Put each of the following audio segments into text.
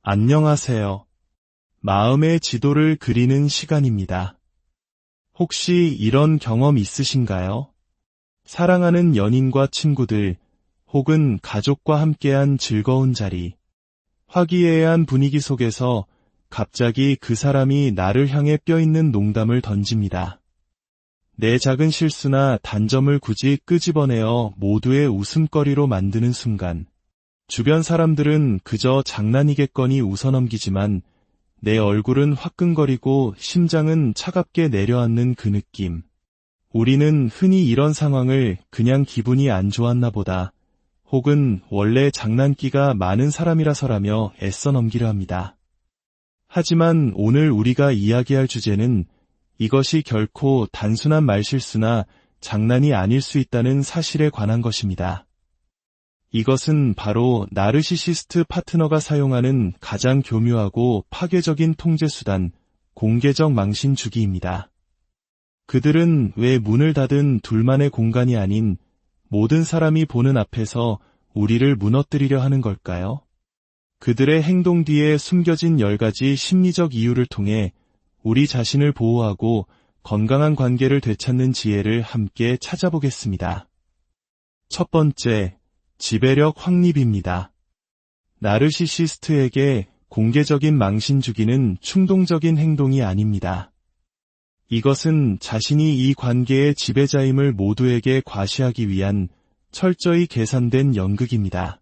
안녕하세요. 마음의 지도를 그리는 시간입니다. 혹시 이런 경험 있으신가요? 사랑하는 연인과 친구들, 혹은 가족과 함께한 즐거운 자리, 화기애애한 분위기 속에서 갑자기 그 사람이 나를 향해 뼈있는 농담을 던집니다. 내 작은 실수나 단점을 굳이 끄집어내어 모두의 웃음거리로 만드는 순간, 주변 사람들은 그저 장난이겠거니 웃어넘기지만 내 얼굴은 화끈거리고 심장은 차갑게 내려앉는 그 느낌. 우리는 흔히 이런 상황을 그냥 기분이 안 좋았나 보다, 혹은 원래 장난기가 많은 사람이라서라며 애써 넘기려 합니다. 하지만 오늘 우리가 이야기할 주제는 이것이 결코 단순한 말실수나 장난이 아닐 수 있다는 사실에 관한 것입니다. 이것은 바로 나르시시스트 파트너가 사용하는 가장 교묘하고 파괴적인 통제수단, 공개적 망신 주기입니다. 그들은 왜 문을 닫은 둘만의 공간이 아닌 모든 사람이 보는 앞에서 우리를 무너뜨리려 하는 걸까요? 그들의 행동 뒤에 숨겨진 10가지 심리적 이유를 통해 우리 자신을 보호하고 건강한 관계를 되찾는 지혜를 함께 찾아보겠습니다. 첫 번째, 지배력 확립입니다. 나르시시스트에게 공개적인 망신 주기는 충동적인 행동이 아닙니다. 이것은 자신이 이 관계의 지배자임을 모두에게 과시하기 위한 철저히 계산된 연극입니다.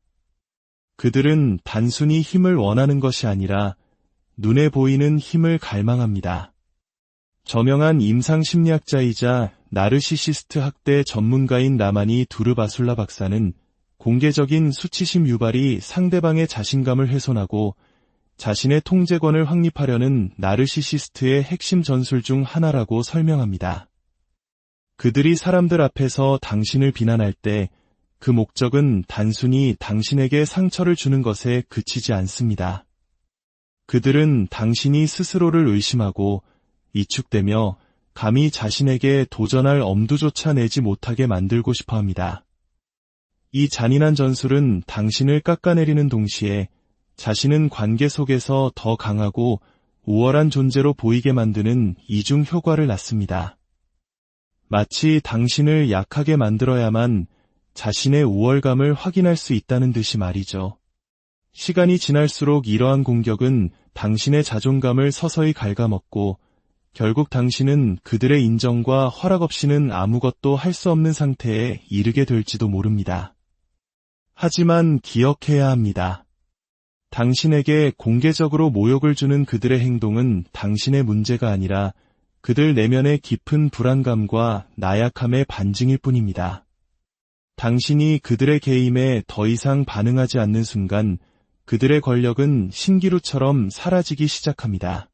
그들은 단순히 힘을 원하는 것이 아니라 눈에 보이는 힘을 갈망합니다. 저명한 임상심리학자이자 나르시시스트 학대 전문가인 라마니 두르바술라 박사는 공개적인 수치심 유발이 상대방의 자신감을 훼손하고 자신의 통제권을 확립하려는 나르시시스트의 핵심 전술 중 하나라고 설명합니다. 그들이 사람들 앞에서 당신을 비난할 때 그 목적은 단순히 당신에게 상처를 주는 것에 그치지 않습니다. 그들은 당신이 스스로를 의심하고 위축되며 감히 자신에게 도전할 엄두조차 내지 못하게 만들고 싶어 합니다. 이 잔인한 전술은 당신을 깎아내리는 동시에 자신은 관계 속에서 더 강하고 우월한 존재로 보이게 만드는 이중 효과를 낳습니다. 마치 당신을 약하게 만들어야만 자신의 우월감을 확인할 수 있다는 듯이 말이죠. 시간이 지날수록 이러한 공격은 당신의 자존감을 서서히 갉아먹고 결국 당신은 그들의 인정과 허락 없이는 아무것도 할 수 없는 상태에 이르게 될지도 모릅니다. 하지만 기억해야 합니다. 당신에게 공개적으로 모욕을 주는 그들의 행동은 당신의 문제가 아니라 그들 내면의 깊은 불안감과 나약함의 반증일 뿐입니다. 당신이 그들의 개임에 더 이상 반응하지 않는 순간 그들의 권력은 신기루처럼 사라지기 시작합니다.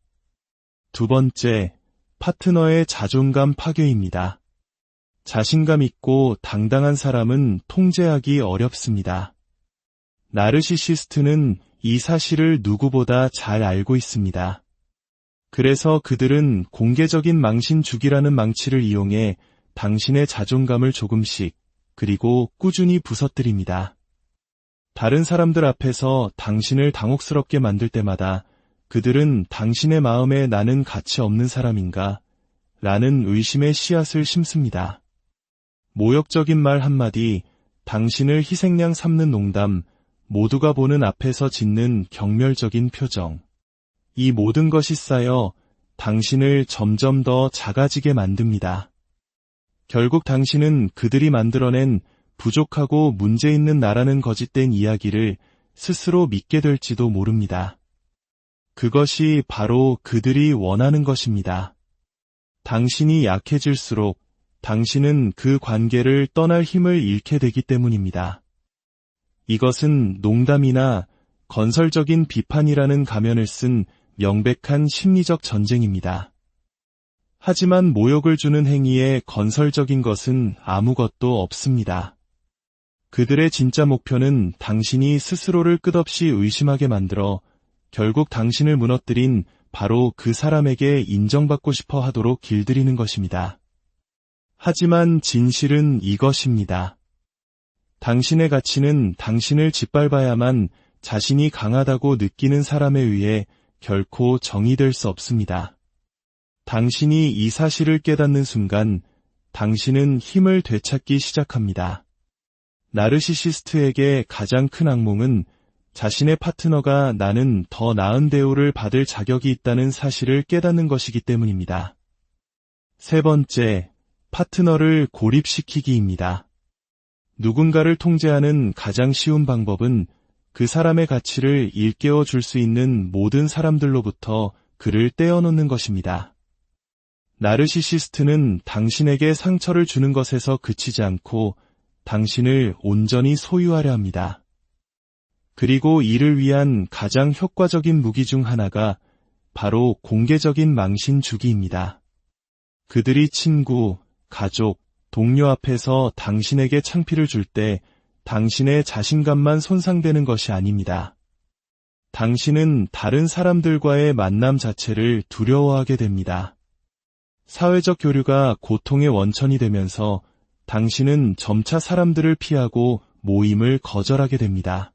두 번째, 파트너의 자존감 파괴입니다. 자신감 있고 당당한 사람은 통제하기 어렵습니다. 나르시시스트는 이 사실을 누구보다 잘 알고 있습니다. 그래서 그들은 공개적인 망신 주기라는 망치를 이용해 당신의 자존감을 조금씩 그리고 꾸준히 부서뜨립니다. 다른 사람들 앞에서 당신을 당혹스럽게 만들 때마다 그들은 당신의 마음에 나는 가치 없는 사람인가? 라는 의심의 씨앗을 심습니다. 모욕적인 말 한마디, 당신을 희생양 삼는 농담, 모두가 보는 앞에서 짓는 경멸적인 표정. 이 모든 것이 쌓여 당신을 점점 더 작아지게 만듭니다. 결국 당신은 그들이 만들어낸 부족하고 문제 있는 나라는 거짓된 이야기를 스스로 믿게 될지도 모릅니다. 그것이 바로 그들이 원하는 것입니다. 당신이 약해질수록 당신은 그 관계를 떠날 힘을 잃게 되기 때문입니다. 이것은 농담이나 건설적인 비판이라는 가면을 쓴 명백한 심리적 전쟁입니다. 하지만 모욕을 주는 행위에 건설적인 것은 아무것도 없습니다. 그들의 진짜 목표는 당신이 스스로를 끝없이 의심하게 만들어 결국 당신을 무너뜨린 바로 그 사람에게 인정받고 싶어 하도록 길들이는 것입니다. 하지만 진실은 이것입니다. 당신의 가치는 당신을 짓밟아야만 자신이 강하다고 느끼는 사람에 의해 결코 정의될 수 없습니다. 당신이 이 사실을 깨닫는 순간 당신은 힘을 되찾기 시작합니다. 나르시시스트에게 가장 큰 악몽은 자신의 파트너가 나는 더 나은 대우를 받을 자격이 있다는 사실을 깨닫는 것이기 때문입니다. 세 번째, 파트너를 고립시키기입니다. 누군가를 통제하는 가장 쉬운 방법은 그 사람의 가치를 일깨워 줄 수 있는 모든 사람들로부터 그를 떼어놓는 것입니다. 나르시시스트는 당신에게 상처를 주는 것에서 그치지 않고 당신을 온전히 소유하려 합니다. 그리고 이를 위한 가장 효과적인 무기 중 하나가 바로 공개적인 망신 주기입니다. 그들이 친구, 가족, 동료 앞에서 당신에게 창피를 줄 때 당신의 자신감만 손상되는 것이 아닙니다. 당신은 다른 사람들과의 만남 자체를 두려워하게 됩니다. 사회적 교류가 고통의 원천이 되면서 당신은 점차 사람들을 피하고 모임을 거절하게 됩니다.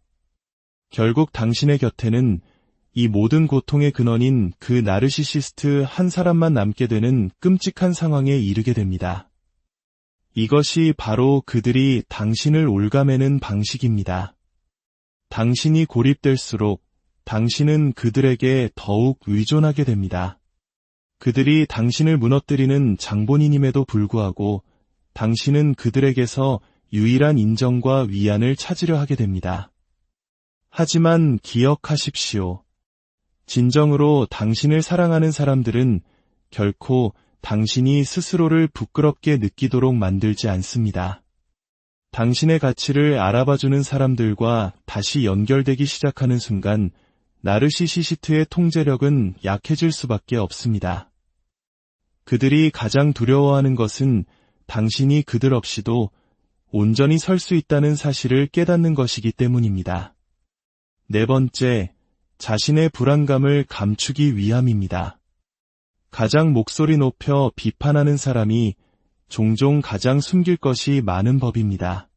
결국 당신의 곁에는 이 모든 고통의 근원인 그 나르시시스트 한 사람만 남게 되는 끔찍한 상황에 이르게 됩니다. 이것이 바로 그들이 당신을 옭아매는 방식입니다. 당신이 고립될수록 당신은 그들에게 더욱 의존하게 됩니다. 그들이 당신을 무너뜨리는 장본인임에도 불구하고 당신은 그들에게서 유일한 인정과 위안을 찾으려 하게 됩니다. 하지만 기억하십시오. 진정으로 당신을 사랑하는 사람들은 결코 당신이 스스로를 부끄럽게 느끼도록 만들지 않습니다. 당신의 가치를 알아봐주는 사람들과 다시 연결되기 시작하는 순간 나르시시스트의 통제력은 약해질 수밖에 없습니다. 그들이 가장 두려워하는 것은 당신이 그들 없이도 온전히 설 수 있다는 사실을 깨닫는 것이기 때문입니다. 네 번째, 자신의 불안감을 감추기 위함입니다. 가장 목소리 높여 비판하는 사람이 종종 가장 숨길 것이 많은 법입니다.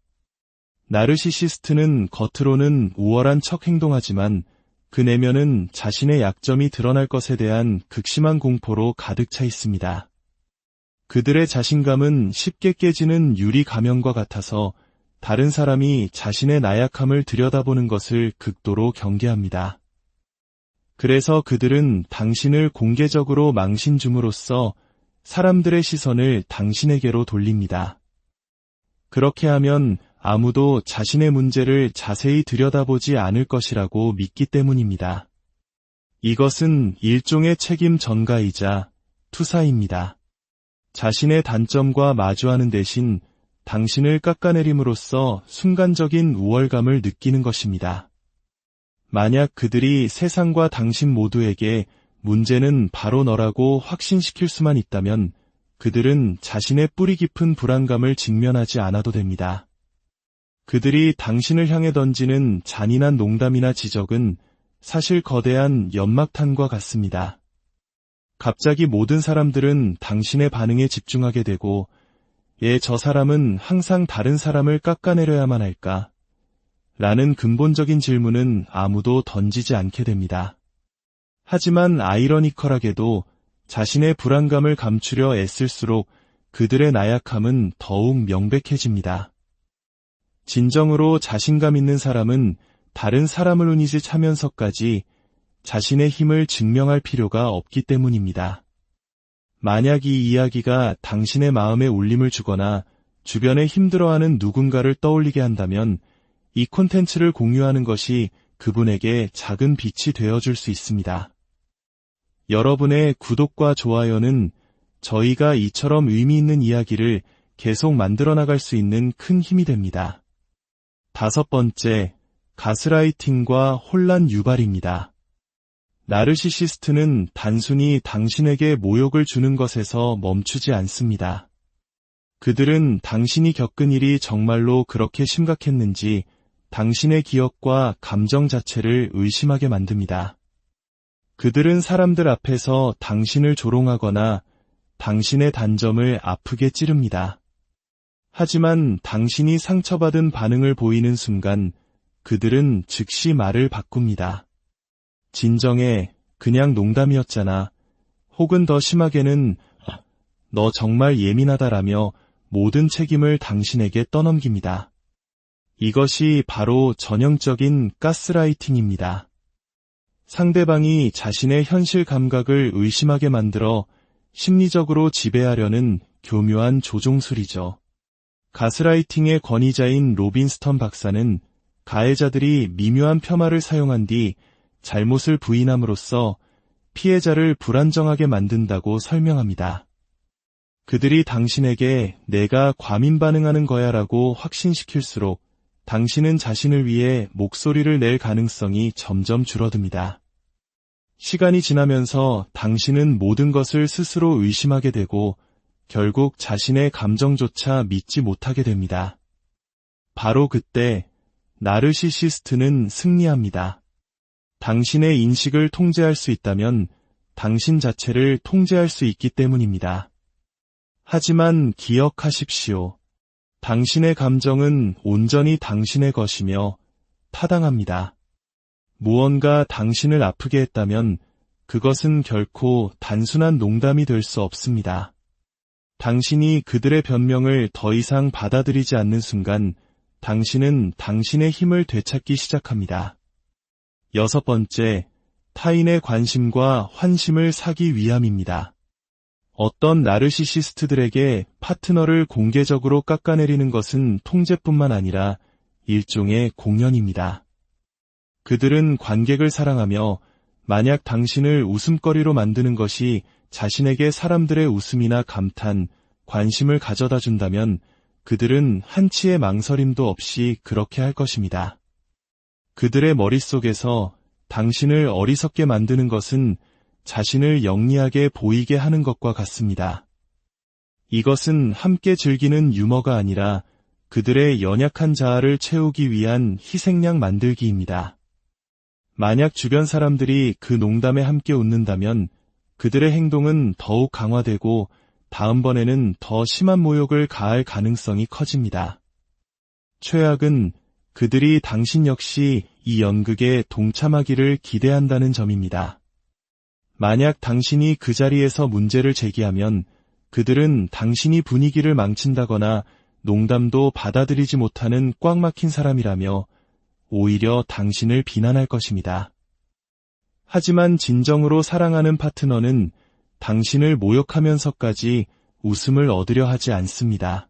나르시시스트는 겉으로는 우월한 척 행동하지만 그 내면은 자신의 약점이 드러날 것에 대한 극심한 공포로 가득 차 있습니다. 그들의 자신감은 쉽게 깨지는 유리 가면과 같아서 다른 사람이 자신의 나약함을 들여다보는 것을 극도로 경계합니다. 그래서 그들은 당신을 공개적으로 망신 줌으로써 사람들의 시선을 당신에게로 돌립니다. 그렇게 하면 아무도 자신의 문제를 자세히 들여다보지 않을 것이라고 믿기 때문입니다. 이것은 일종의 책임 전가이자 투사입니다. 자신의 단점과 마주하는 대신 당신을 깎아내림으로써 순간적인 우월감을 느끼는 것입니다. 만약 그들이 세상과 당신 모두에게 문제는 바로 너라고 확신시킬 수만 있다면 그들은 자신의 뿌리 깊은 불안감을 직면하지 않아도 됩니다. 그들이 당신을 향해 던지는 잔인한 농담이나 지적은 사실 거대한 연막탄과 같습니다. 갑자기 모든 사람들은 당신의 반응에 집중하게 되고 저 사람은 항상 다른 사람을 깎아내려야만 할까? 라는 근본적인 질문은 아무도 던지지 않게 됩니다. 하지만 아이러니컬하게도 자신의 불안감을 감추려 애쓸수록 그들의 나약함은 더욱 명백해집니다. 진정으로 자신감 있는 사람은 다른 사람을 운이짓하면서까지 자신의 힘을 증명할 필요가 없기 때문입니다. 만약 이 이야기가 당신의 마음에 울림을 주거나 주변에 힘들어하는 누군가를 떠올리게 한다면 이 콘텐츠를 공유하는 것이 그분에게 작은 빛이 되어줄 수 있습니다. 여러분의 구독과 좋아요는 저희가 이처럼 의미 있는 이야기를 계속 만들어 나갈 수 있는 큰 힘이 됩니다. 다섯 번째, 가스라이팅과 혼란 유발입니다. 나르시시스트는 단순히 당신에게 모욕을 주는 것에서 멈추지 않습니다. 그들은 당신이 겪은 일이 정말로 그렇게 심각했는지 당신의 기억과 감정 자체를 의심하게 만듭니다. 그들은 사람들 앞에서 당신을 조롱하거나 당신의 단점을 아프게 찌릅니다. 하지만 당신이 상처받은 반응을 보이는 순간 그들은 즉시 말을 바꿉니다. 진정해, 그냥 농담이었잖아. 혹은 더 심하게는 너 정말 예민하다라며 모든 책임을 당신에게 떠넘깁니다. 이것이 바로 전형적인 가스라이팅입니다. 상대방이 자신의 현실 감각을 의심하게 만들어 심리적으로 지배하려는 교묘한 조종술이죠. 가스라이팅의 권위자인 로빈스턴 박사는 가해자들이 미묘한 폄하를 사용한 뒤 잘못을 부인함으로써 피해자를 불안정하게 만든다고 설명합니다. 그들이 당신에게 내가 과민 반응하는 거야라고 확신시킬수록 당신은 자신을 위해 목소리를 낼 가능성이 점점 줄어듭니다. 시간이 지나면서 당신은 모든 것을 스스로 의심하게 되고 결국 자신의 감정조차 믿지 못하게 됩니다. 바로 그때 나르시시스트는 승리합니다. 당신의 인식을 통제할 수 있다면 당신 자체를 통제할 수 있기 때문입니다. 하지만 기억하십시오. 당신의 감정은 온전히 당신의 것이며 타당합니다. 무언가 당신을 아프게 했다면 그것은 결코 단순한 농담이 될 수 없습니다. 당신이 그들의 변명을 더 이상 받아들이지 않는 순간 당신은 당신의 힘을 되찾기 시작합니다. 6번째, 타인의 관심과 환심을 사기 위함입니다. 어떤 나르시시스트들에게 파트너를 공개적으로 깎아내리는 것은 통제뿐만 아니라 일종의 공연입니다. 그들은 관객을 사랑하며 만약 당신을 웃음거리로 만드는 것이 자신에게 사람들의 웃음이나 감탄, 관심을 가져다 준다면 그들은 한치의 망설임도 없이 그렇게 할 것입니다. 그들의 머릿속에서 당신을 어리석게 만드는 것은 자신을 영리하게 보이게 하는 것과 같습니다. 이것은 함께 즐기는 유머가 아니라 그들의 연약한 자아를 채우기 위한 희생양 만들기입니다. 만약 주변 사람들이 그 농담에 함께 웃는다면 그들의 행동은 더욱 강화되고 다음번에는 더 심한 모욕을 가할 가능성이 커집니다. 최악은 그들이 당신 역시 이 연극에 동참하기를 기대한다는 점입니다. 만약 당신이 그 자리에서 문제를 제기하면 그들은 당신이 분위기를 망친다거나 농담도 받아들이지 못하는 꽉 막힌 사람이라며 오히려 당신을 비난할 것입니다. 하지만 진정으로 사랑하는 파트너는 당신을 모욕하면서까지 웃음을 얻으려 하지 않습니다.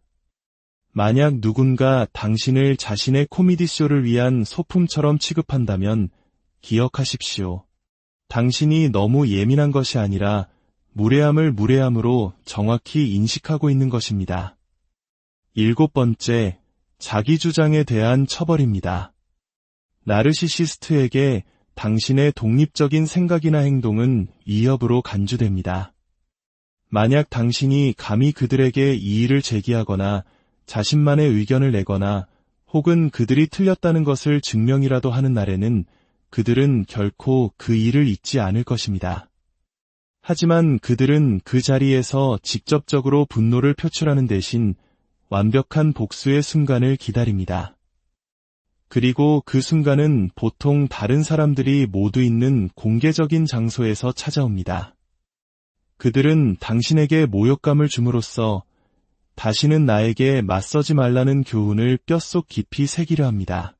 만약 누군가 당신을 자신의 코미디쇼를 위한 소품처럼 취급한다면 기억하십시오. 당신이 너무 예민한 것이 아니라 무례함을 무례함으로 정확히 인식하고 있는 것입니다. 7번째, 자기 주장에 대한 처벌입니다. 나르시시스트에게 당신의 독립적인 생각이나 행동은 위협으로 간주됩니다. 만약 당신이 감히 그들에게 이의를 제기하거나 자신만의 의견을 내거나 혹은 그들이 틀렸다는 것을 증명이라도 하는 날에는 그들은 결코 그 일을 잊지 않을 것입니다. 하지만 그들은 그 자리에서 직접적으로 분노를 표출하는 대신 완벽한 복수의 순간을 기다립니다. 그리고 그 순간은 보통 다른 사람들이 모두 있는 공개적인 장소에서 찾아옵니다. 그들은 당신에게 모욕감을 줌으로써 다시는 나에게 맞서지 말라는 교훈을 뼛속 깊이 새기려 합니다.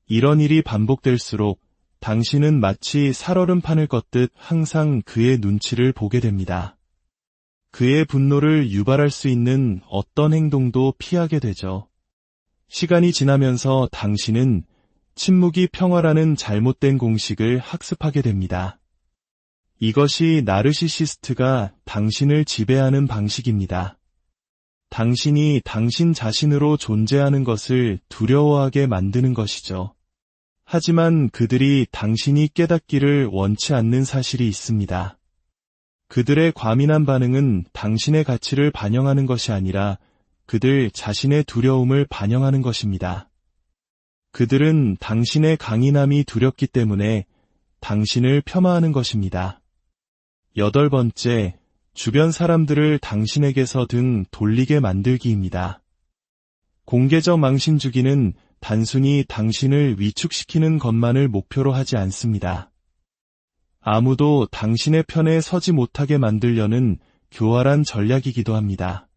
이런 일이 반복될수록 당신은 마치 살얼음판을 걷듯 항상 그의 눈치를 보게 됩니다. 그의 분노를 유발할 수 있는 어떤 행동도 피하게 되죠. 시간이 지나면서 당신은 침묵이 평화라는 잘못된 공식을 학습하게 됩니다. 이것이 나르시시스트가 당신을 지배하는 방식입니다. 당신이 당신 자신으로 존재하는 것을 두려워하게 만드는 것이죠. 하지만 그들이 당신이 깨닫기를 원치 않는 사실이 있습니다. 그들의 과민한 반응은 당신의 가치를 반영하는 것이 아니라 그들 자신의 두려움을 반영하는 것입니다. 그들은 당신의 강인함이 두렵기 때문에 당신을 폄하하는 것입니다. 8번째, 주변 사람들을 당신에게서 등 돌리게 만들기입니다. 공개적 망신 주기는 단순히 당신을 위축시키는 것만을 목표로 하지 않습니다. 아무도 당신의 편에 서지 못하게 만들려는 교활한 전략이기도 합니다.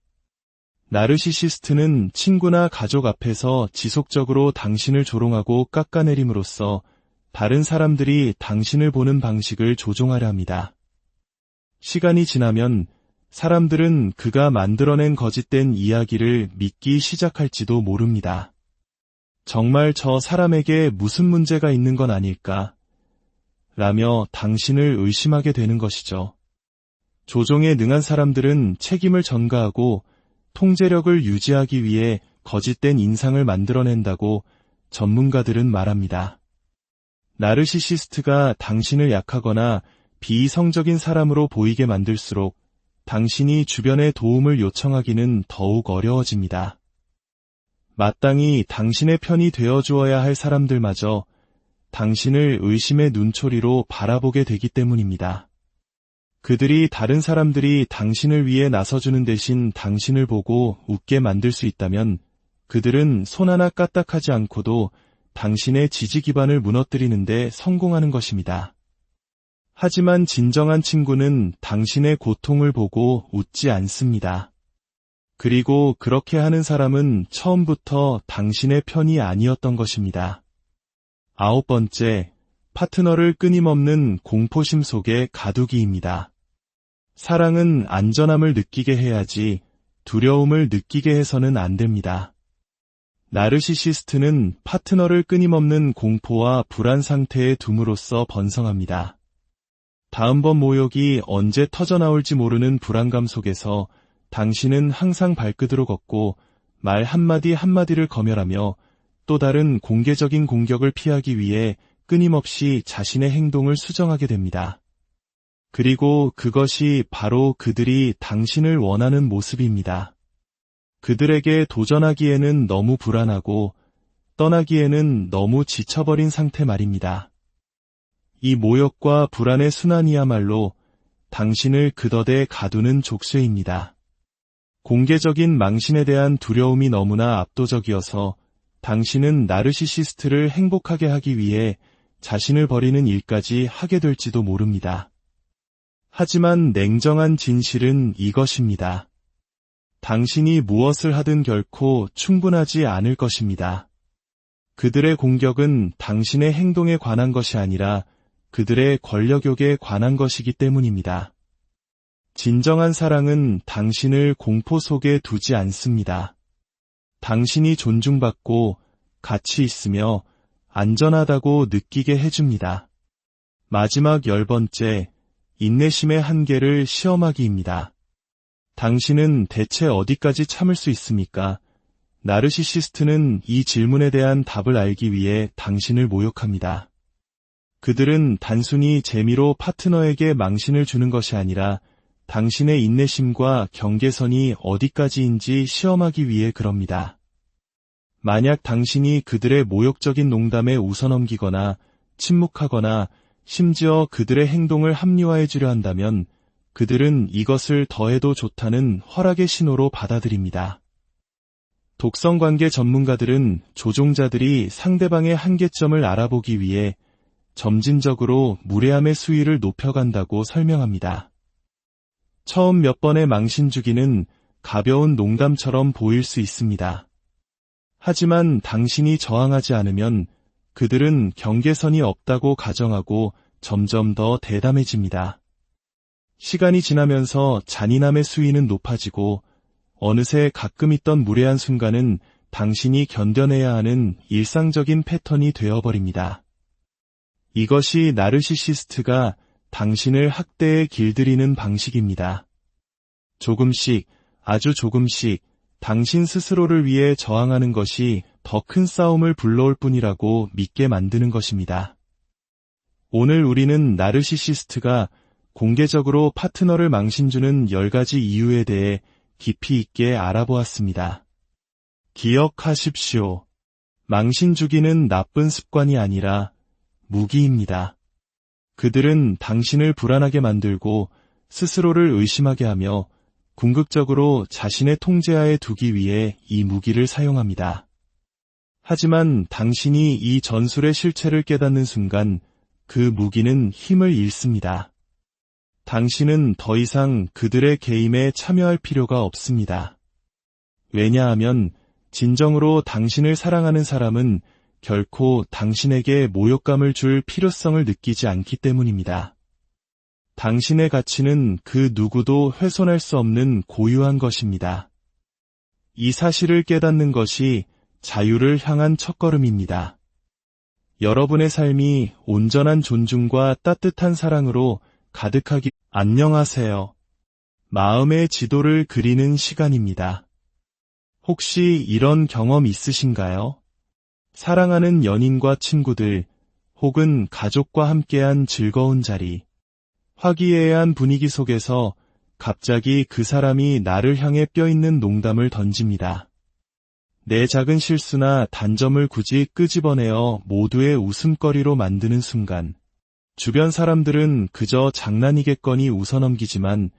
나르시시스트는 친구나 가족 앞에서 지속적으로 당신을 조롱하고 깎아내림으로써 다른 사람들이 당신을 보는 방식을 조종하려 합니다. 시간이 지나면 사람들은 그가 만들어낸 거짓된 이야기를 믿기 시작할지도 모릅니다. 정말 저 사람에게 무슨 문제가 있는 건 아닐까? 라며 당신을 의심하게 되는 것이죠. 조종에 능한 사람들은 책임을 전가하고 통제력을 유지하기 위해 거짓된 인상을 만들어낸다고 전문가들은 말합니다. 나르시시스트가 당신을 약하거나 비이성적인 사람으로 보이게 만들수록 당신이 주변의 도움을 요청하기는 더욱 어려워집니다. 마땅히 당신의 편이 되어주어야 할 사람들마저 당신을 의심의 눈초리로 바라보게 되기 때문입니다. 그들이 다른 사람들이 당신을 위해 나서주는 대신 당신을 보고 웃게 만들 수 있다면 그들은 손 하나 까딱하지 않고도 당신의 지지 기반을 무너뜨리는 데 성공하는 것입니다. 하지만 진정한 친구는 당신의 고통을 보고 웃지 않습니다. 그리고 그렇게 하는 사람은 처음부터 당신의 편이 아니었던 것입니다. 9번째, 파트너를 끊임없는 공포심 속의 가두기입니다. 사랑은 안전함을 느끼게 해야지 두려움을 느끼게 해서는 안 됩니다. 나르시시스트는 파트너를 끊임없는 공포와 불안 상태에 둠으로써 번성합니다. 다음번 모욕이 언제 터져나올지 모르는 불안감 속에서 당신은 항상 발끝으로 걷고 말 한마디 한마디를 검열하며 또 다른 공개적인 공격을 피하기 위해 끊임없이 자신의 행동을 수정하게 됩니다. 그리고 그것이 바로 그들이 당신을 원하는 모습입니다. 그들에게 도전하기에는 너무 불안하고 떠나기에는 너무 지쳐버린 상태 말입니다. 이 모욕과 불안의 순환이야말로 당신을 그더대 가두는 족쇄입니다. 공개적인 망신에 대한 두려움이 너무나 압도적이어서 당신은 나르시시스트를 행복하게 하기 위해 자신을 버리는 일까지 하게 될지도 모릅니다. 하지만 냉정한 진실은 이것입니다. 당신이 무엇을 하든 결코 충분하지 않을 것입니다. 그들의 공격은 당신의 행동에 관한 것이 아니라 그들의 권력욕에 관한 것이기 때문입니다. 진정한 사랑은 당신을 공포 속에 두지 않습니다. 당신이 존중받고 가치 있으며 안전하다고 느끼게 해줍니다. 마지막 10번째, 인내심의 한계를 시험하기입니다. 당신은 대체 어디까지 참을 수 있습니까? 나르시시스트는 이 질문에 대한 답을 알기 위해 당신을 모욕합니다. 그들은 단순히 재미로 파트너에게 망신을 주는 것이 아니라 당신의 인내심과 경계선이 어디까지인지 시험하기 위해 그럽니다. 만약 당신이 그들의 모욕적인 농담에 웃어넘기거나 침묵하거나 심지어 그들의 행동을 합리화해 주려 한다면 그들은 이것을 더해도 좋다는 허락의 신호로 받아들입니다. 독성관계 전문가들은 조종자들이 상대방의 한계점을 알아보기 위해 점진적으로 무례함의 수위를 높여간다고 설명합니다. 처음 몇 번의 망신 주기는 가벼운 농담처럼 보일 수 있습니다. 하지만 당신이 저항하지 않으면 그들은 경계선이 없다고 가정하고 점점 더 대담해집니다. 시간이 지나면서 잔인함의 수위는 높아지고 어느새 가끔 있던 무례한 순간은 당신이 견뎌내야 하는 일상적인 패턴이 되어버립니다. 이것이 나르시시스트가 당신을 학대에 길들이는 방식입니다. 조금씩, 아주 조금씩 당신 스스로를 위해 저항하는 것이 더 큰 싸움을 불러올 뿐이라고 믿게 만드는 것입니다. 오늘 우리는 나르시시스트가 공개적으로 파트너를 망신주는 10가지 이유에 대해 깊이 있게 알아보았습니다. 기억하십시오. 망신주기는 나쁜 습관이 아니라 무기입니다. 그들은 당신을 불안하게 만들고 스스로를 의심하게 하며 궁극적으로 자신의 통제하에 두기 위해 이 무기를 사용합니다. 하지만 당신이 이 전술의 실체를 깨닫는 순간 그 무기는 힘을 잃습니다. 당신은 더 이상 그들의 게임에 참여할 필요가 없습니다. 왜냐하면 진정으로 당신을 사랑하는 사람은 결코 당신에게 모욕감을 줄 필요성을 느끼지 않기 때문입니다. 당신의 가치는 그 누구도 훼손할 수 없는 고유한 것입니다. 이 사실을 깨닫는 것이 자유를 향한 첫걸음입니다. 여러분의 삶이 온전한 존중과 따뜻한 사랑으로 가득하기. 안녕하세요. 마음의 지도를 그리는 시간입니다. 혹시 이런 경험 있으신가요? 사랑하는 연인과 친구들, 혹은 가족과 함께한 즐거운 자리, 화기애애한 분위기 속에서 갑자기 그 사람이 나를 향해 뼈있는 농담을 던집니다. 내 작은 실수나 단점을 굳이 끄집어내어 모두의 웃음거리로 만드는 순간, 주변 사람들은 그저 장난이겠거니 웃어넘기지만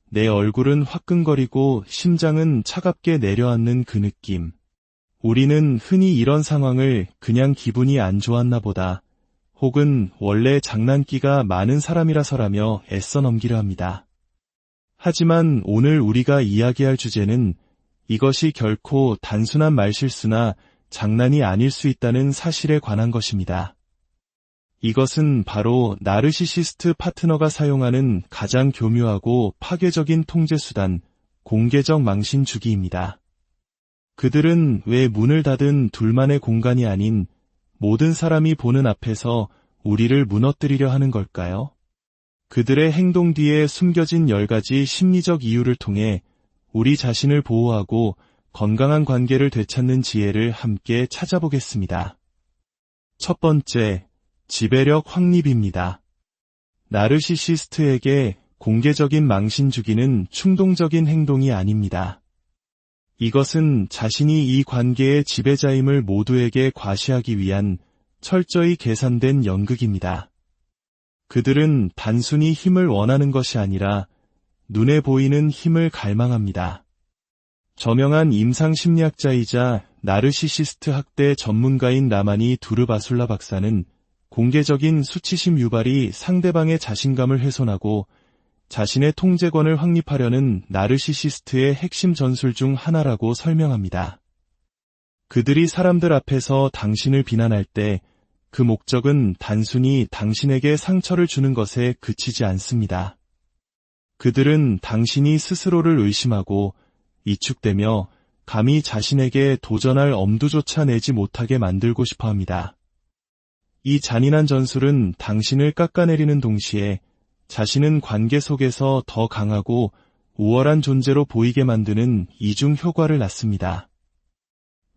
내 얼굴은 화끈거리고 심장은 차갑게 내려앉는 그 느낌. 우리는 흔히 이런 상황을 그냥 기분이 안 좋았나 보다, 혹은 원래 장난기가 많은 사람이라서라며 애써 넘기려 합니다. 하지만 오늘 우리가 이야기할 주제는 이것이 결코 단순한 말실수나 장난이 아닐 수 있다는 사실에 관한 것입니다. 이것은 바로 나르시시스트 파트너가 사용하는 가장 교묘하고 파괴적인 통제수단, 공개적 망신 주기입니다. 그들은 왜 문을 닫은 둘만의 공간이 아닌 모든 사람이 보는 앞에서 우리를 무너뜨리려 하는 걸까요? 그들의 행동 뒤에 숨겨진 10가지 심리적 이유를 통해 우리 자신을 보호하고 건강한 관계를 되찾는 지혜를 함께 찾아보겠습니다. 첫 번째, 지배력 확립입니다. 나르시시스트에게 공개적인 망신 주기는 충동적인 행동이 아닙니다. 이것은 자신이 이 관계의 지배자임을 모두에게 과시하기 위한 철저히 계산된 연극입니다. 그들은 단순히 힘을 원하는 것이 아니라 눈에 보이는 힘을 갈망합니다. 저명한 임상심리학자이자 나르시시스트 학대 전문가인 라마니 두르바술라 박사는 공개적인 수치심 유발이 상대방의 자신감을 훼손하고 자신의 통제권을 확립하려는 나르시시스트의 핵심 전술 중 하나라고 설명합니다. 그들이 사람들 앞에서 당신을 비난할 때 그 목적은 단순히 당신에게 상처를 주는 것에 그치지 않습니다. 그들은 당신이 스스로를 의심하고 위축되며 감히 자신에게 도전할 엄두조차 내지 못하게 만들고 싶어 합니다. 이 잔인한 전술은 당신을 깎아내리는 동시에 자신은 관계 속에서 더 강하고 우월한 존재로 보이게 만드는 이중 효과를 낳습니다.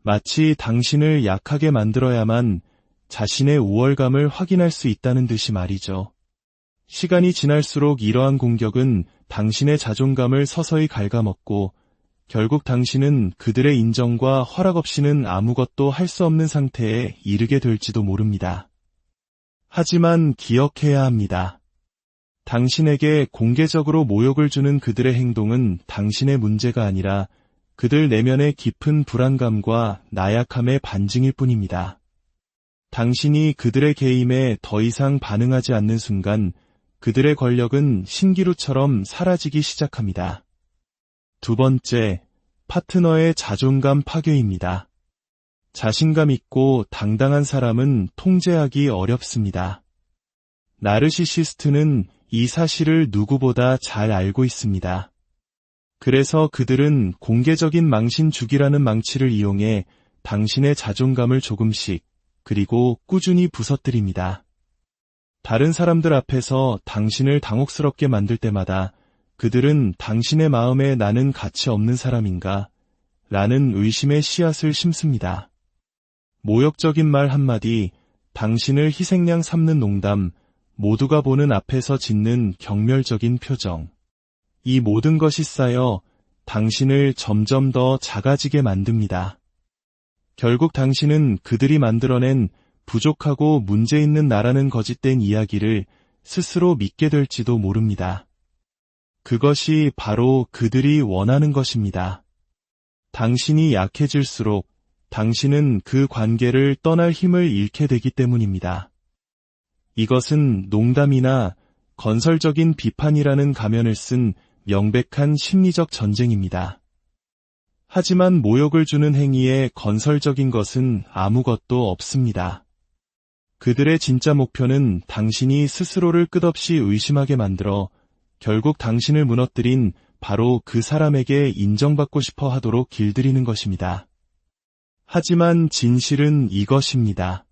마치 당신을 약하게 만들어야만 자신의 우월감을 확인할 수 있다는 듯이 말이죠. 시간이 지날수록 이러한 공격은 당신의 자존감을 서서히 갉아먹고 결국 당신은 그들의 인정과 허락 없이는 아무것도 할 수 없는 상태에 이르게 될지도 모릅니다. 하지만 기억해야 합니다. 당신에게 공개적으로 모욕을 주는 그들의 행동은 당신의 문제가 아니라 그들 내면의 깊은 불안감과 나약함의 반증일 뿐입니다. 당신이 그들의 게임에 더 이상 반응하지 않는 순간 그들의 권력은 신기루처럼 사라지기 시작합니다. 두 번째, 파트너의 자존감 파괴입니다. 자신감 있고 당당한 사람은 통제하기 어렵습니다. 나르시시스트는 이 사실을 누구보다 잘 알고 있습니다. 그래서 그들은 공개적인 망신 주기라는 망치를 이용해 당신의 자존감을 조금씩 그리고 꾸준히 부서뜨립니다. 다른 사람들 앞에서 당신을 당혹스럽게 만들 때마다 그들은 당신의 마음에 나는 가치 없는 사람인가? 라는 의심의 씨앗을 심습니다. 모욕적인 말 한마디, 당신을 희생양 삼는 농담, 모두가 보는 앞에서 짓는 경멸적인 표정. 이 모든 것이 쌓여 당신을 점점 더 작아지게 만듭니다. 결국 당신은 그들이 만들어낸 부족하고 문제 있는 나라는 거짓된 이야기를 스스로 믿게 될지도 모릅니다. 그것이 바로 그들이 원하는 것입니다. 당신이 약해질수록 당신은 그 관계를 떠날 힘을 잃게 되기 때문입니다. 이것은 농담이나 건설적인 비판이라는 가면을 쓴 명백한 심리적 전쟁입니다. 하지만 모욕을 주는 행위에 건설적인 것은 아무것도 없습니다. 그들의 진짜 목표는 당신이 스스로를 끝없이 의심하게 만들어 결국 당신을 무너뜨린 바로 그 사람에게 인정받고 싶어 하도록 길들이는 것입니다. 하지만 진실은 이것입니다.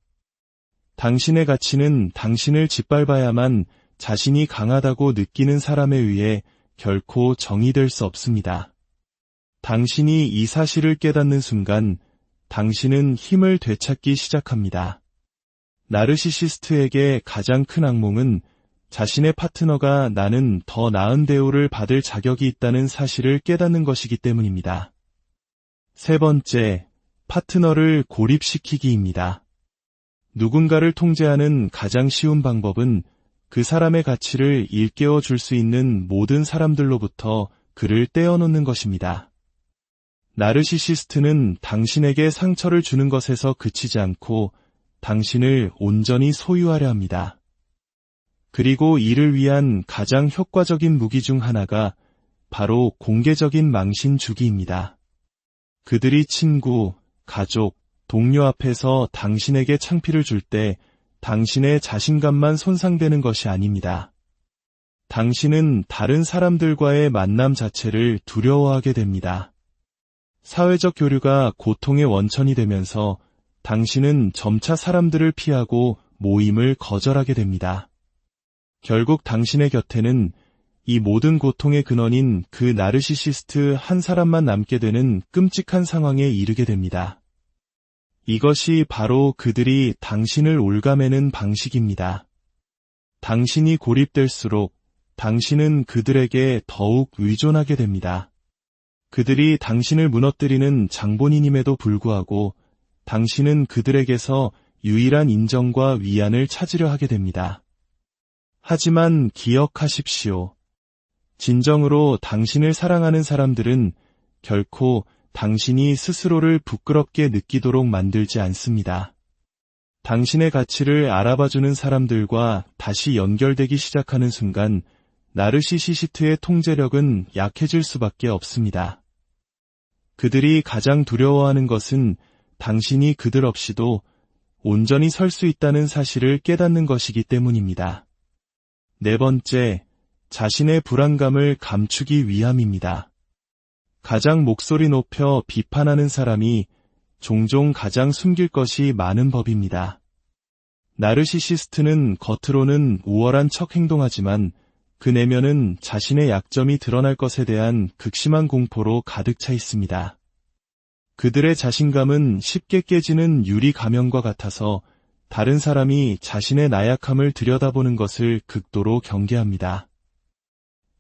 당신의 가치는 당신을 짓밟아야만 자신이 강하다고 느끼는 사람에 의해 결코 정의될 수 없습니다. 당신이 이 사실을 깨닫는 순간 당신은 힘을 되찾기 시작합니다. 나르시시스트에게 가장 큰 악몽은 자신의 파트너가 나는 더 나은 대우를 받을 자격이 있다는 사실을 깨닫는 것이기 때문입니다. 세 번째, 파트너를 고립시키기입니다. 누군가를 통제하는 가장 쉬운 방법은 그 사람의 가치를 일깨워 줄 수 있는 모든 사람들로부터 그를 떼어놓는 것입니다. 나르시시스트는 당신에게 상처를 주는 것에서 그치지 않고 당신을 온전히 소유하려 합니다. 그리고 이를 위한 가장 효과적인 무기 중 하나가 바로 공개적인 망신 주기입니다. 그들이 친구, 가족, 동료 앞에서 당신에게 창피를 줄 때 당신의 자신감만 손상되는 것이 아닙니다. 당신은 다른 사람들과의 만남 자체를 두려워하게 됩니다. 사회적 교류가 고통의 원천이 되면서 당신은 점차 사람들을 피하고 모임을 거절하게 됩니다. 결국 당신의 곁에는 이 모든 고통의 근원인 그 나르시시스트 한 사람만 남게 되는 끔찍한 상황에 이르게 됩니다. 이것이 바로 그들이 당신을 옭아매는 방식입니다. 당신이 고립될수록 당신은 그들에게 더욱 의존하게 됩니다. 그들이 당신을 무너뜨리는 장본인임에도 불구하고 당신은 그들에게서 유일한 인정과 위안을 찾으려 하게 됩니다. 하지만 기억하십시오. 진정으로 당신을 사랑하는 사람들은 결코 당신이 스스로를 부끄럽게 느끼도록 만들지 않습니다. 당신의 가치를 알아봐주는 사람들과 다시 연결되기 시작하는 순간 나르시시스트의 통제력은 약해질 수밖에 없습니다. 그들이 가장 두려워하는 것은 당신이 그들 없이도 온전히 설 수 있다는 사실을 깨닫는 것이기 때문입니다. 네 번째, 자신의 불안감을 감추기 위함입니다. 가장 목소리 높여 비판하는 사람이 종종 가장 숨길 것이 많은 법입니다. 나르시시스트는 겉으로는 우월한 척 행동하지만 그 내면은 자신의 약점이 드러날 것에 대한 극심한 공포로 가득 차 있습니다. 그들의 자신감은 쉽게 깨지는 유리 가면과 같아서 다른 사람이 자신의 나약함을 들여다보는 것을 극도로 경계합니다.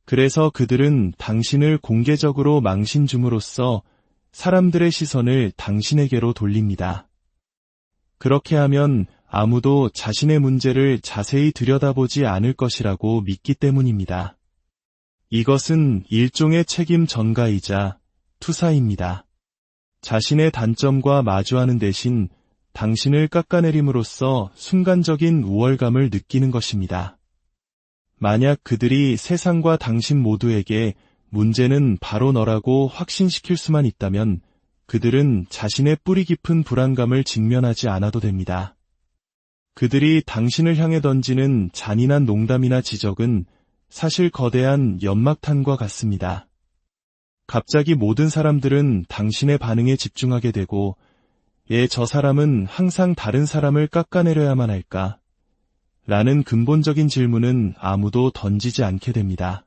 그래서 그들은 당신을 공개적으로 망신 줌으로써 사람들의 시선을 당신에게로 돌립니다. 그렇게 하면 아무도 자신의 문제를 자세히 들여다보지 않을 것이라고 믿기 때문입니다. 이것은 일종의 책임 전가이자 투사입니다. 자신의 단점과 마주하는 대신 당신을 깎아내림으로써 순간적인 우월감을 느끼는 것입니다. 만약 그들이 세상과 당신 모두에게 문제는 바로 너라고 확신시킬 수만 있다면 그들은 자신의 뿌리 깊은 불안감을 직면하지 않아도 됩니다. 그들이 당신을 향해 던지는 잔인한 농담이나 지적은 사실 거대한 연막탄과 같습니다. 갑자기 모든 사람들은 당신의 반응에 집중하게 되고 저 사람은 항상 다른 사람을 깎아내려야만 할까? 라는 근본적인 질문은 아무도 던지지 않게 됩니다.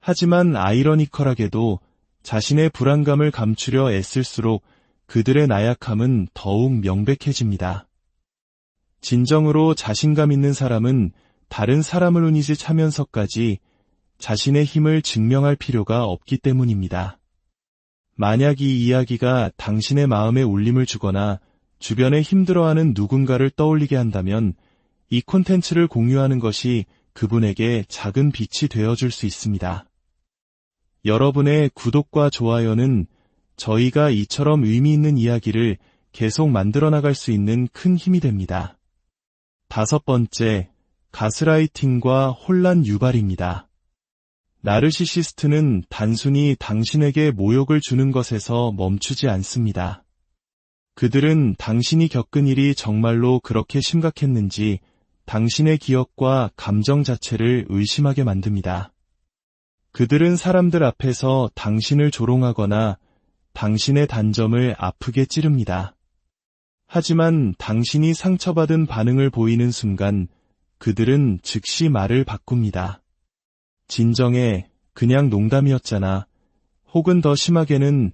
하지만 아이러니컬하게도 자신의 불안감을 감추려 애쓸수록 그들의 나약함은 더욱 명백해집니다. 진정으로 자신감 있는 사람은 다른 사람을 운이짓하면서까지 자신의 힘을 증명할 필요가 없기 때문입니다. 만약 이 이야기가 당신의 마음에 울림을 주거나 주변에 힘들어하는 누군가를 떠올리게 한다면 이 콘텐츠를 공유하는 것이 그분에게 작은 빛이 되어줄 수 있습니다. 여러분의 구독과 좋아요는 저희가 이처럼 의미 있는 이야기를 계속 만들어 나갈 수 있는 큰 힘이 됩니다. 5번째, 가스라이팅과 혼란 유발입니다. 나르시시스트는 단순히 당신에게 모욕을 주는 것에서 멈추지 않습니다. 그들은 당신이 겪은 일이 정말로 그렇게 심각했는지 당신의 기억과 감정 자체를 의심하게 만듭니다. 그들은 사람들 앞에서 당신을 조롱하거나 당신의 단점을 아프게 찌릅니다. 하지만 당신이 상처받은 반응을 보이는 순간 그들은 즉시 말을 바꿉니다. 진정해, 그냥 농담이었잖아. 혹은 더 심하게는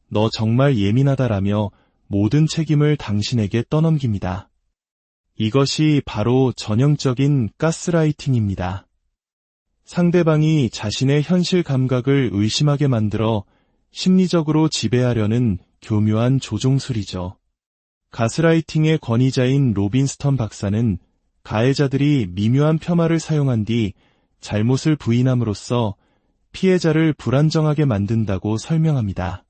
너 정말 예민하다라며 모든 책임을 당신에게 떠넘깁니다. 이것이 바로 전형적인 가스라이팅입니다. 상대방이 자신의 현실 감각을 의심하게 만들어 심리적으로 지배하려는 교묘한 조종술이죠. 가스라이팅의 권위자인 로빈스턴 박사는 가해자들이 미묘한 폄하를 사용한 뒤 잘못을 부인함으로써 피해자를 불안정하게 만든다고 설명합니다.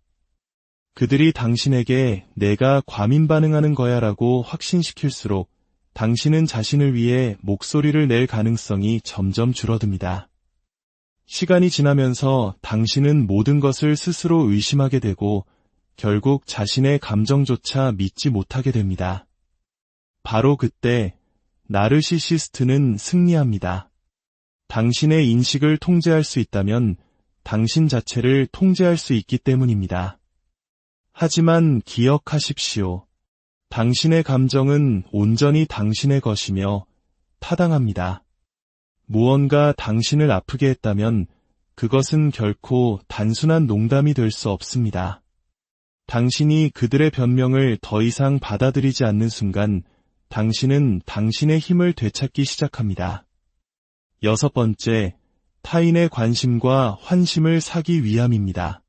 그들이 당신에게 내가 과민 반응하는 거야 라고 확신시킬수록 당신은 자신을 위해 목소리를 낼 가능성이 점점 줄어듭니다. 시간이 지나면서 당신은 모든 것을 스스로 의심하게 되고 결국 자신의 감정조차 믿지 못하게 됩니다. 바로 그때 나르시시스트는 승리합니다. 당신의 인식을 통제할 수 있다면 당신 자체를 통제할 수 있기 때문입니다. 하지만 기억하십시오. 당신의 감정은 온전히 당신의 것이며 타당합니다. 무언가 당신을 아프게 했다면 그것은 결코 단순한 농담이 될 수 없습니다. 당신이 그들의 변명을 더 이상 받아들이지 않는 순간 당신은 당신의 힘을 되찾기 시작합니다. 6번째, 타인의 관심과 환심을 사기 위함입니다.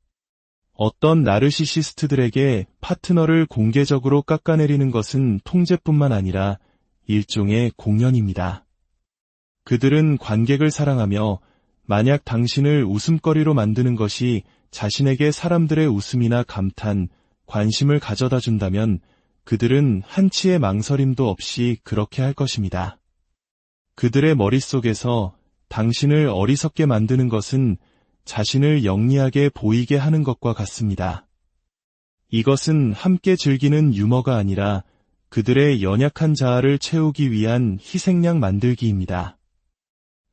어떤 나르시시스트들에게 파트너를 공개적으로 깎아내리는 것은 통제뿐만 아니라 일종의 공연입니다. 그들은 관객을 사랑하며 만약 당신을 웃음거리로 만드는 것이 자신에게 사람들의 웃음이나 감탄, 관심을 가져다 준다면 그들은 한치의 망설임도 없이 그렇게 할 것입니다. 그들의 머릿속에서 당신을 어리석게 만드는 것은 자신을 영리하게 보이게 하는 것과 같습니다. 이것은 함께 즐기는 유머가 아니라 그들의 연약한 자아를 채우기 위한 희생양 만들기입니다.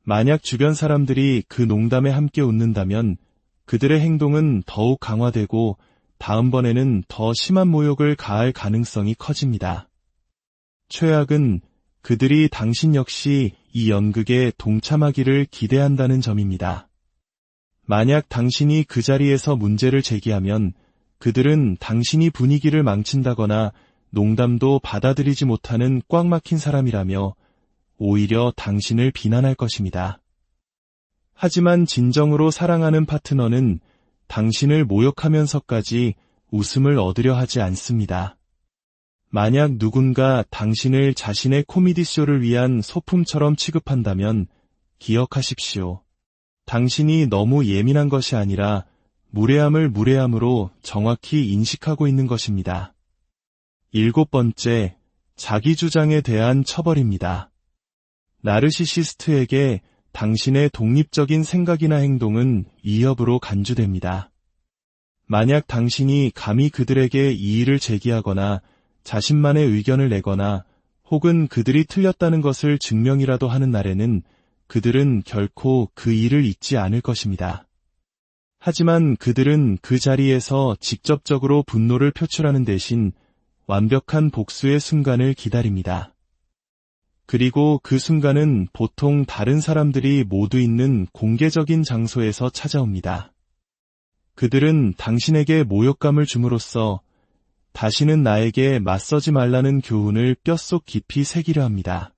만약 주변 사람들이 그 농담에 함께 웃는다면 그들의 행동은 더욱 강화되고 다음번에는 더 심한 모욕을 가할 가능성이 커집니다. 최악은 그들이 당신 역시 이 연극에 동참하기를 기대한다는 점입니다. 만약 당신이 그 자리에서 문제를 제기하면 그들은 당신이 분위기를 망친다거나 농담도 받아들이지 못하는 꽉 막힌 사람이라며 오히려 당신을 비난할 것입니다. 하지만 진정으로 사랑하는 파트너는 당신을 모욕하면서까지 웃음을 얻으려 하지 않습니다. 만약 누군가 당신을 자신의 코미디쇼를 위한 소품처럼 취급한다면 기억하십시오. 당신이 너무 예민한 것이 아니라 무례함을 무례함으로 정확히 인식하고 있는 것입니다. 7번째, 자기 주장에 대한 처벌입니다. 나르시시스트에게 당신의 독립적인 생각이나 행동은 위협으로 간주됩니다. 만약 당신이 감히 그들에게 이의를 제기하거나 자신만의 의견을 내거나 혹은 그들이 틀렸다는 것을 증명이라도 하는 날에는 그들은 결코 그 일을 잊지 않을 것입니다. 하지만 그들은 그 자리에서 직접적으로 분노를 표출하는 대신 완벽한 복수의 순간을 기다립니다. 그리고 그 순간은 보통 다른 사람들이 모두 있는 공개적인 장소에서 찾아옵니다. 그들은 당신에게 모욕감을 줌으로써 다시는 나에게 맞서지 말라는 교훈을 뼛속 깊이 새기려 합니다.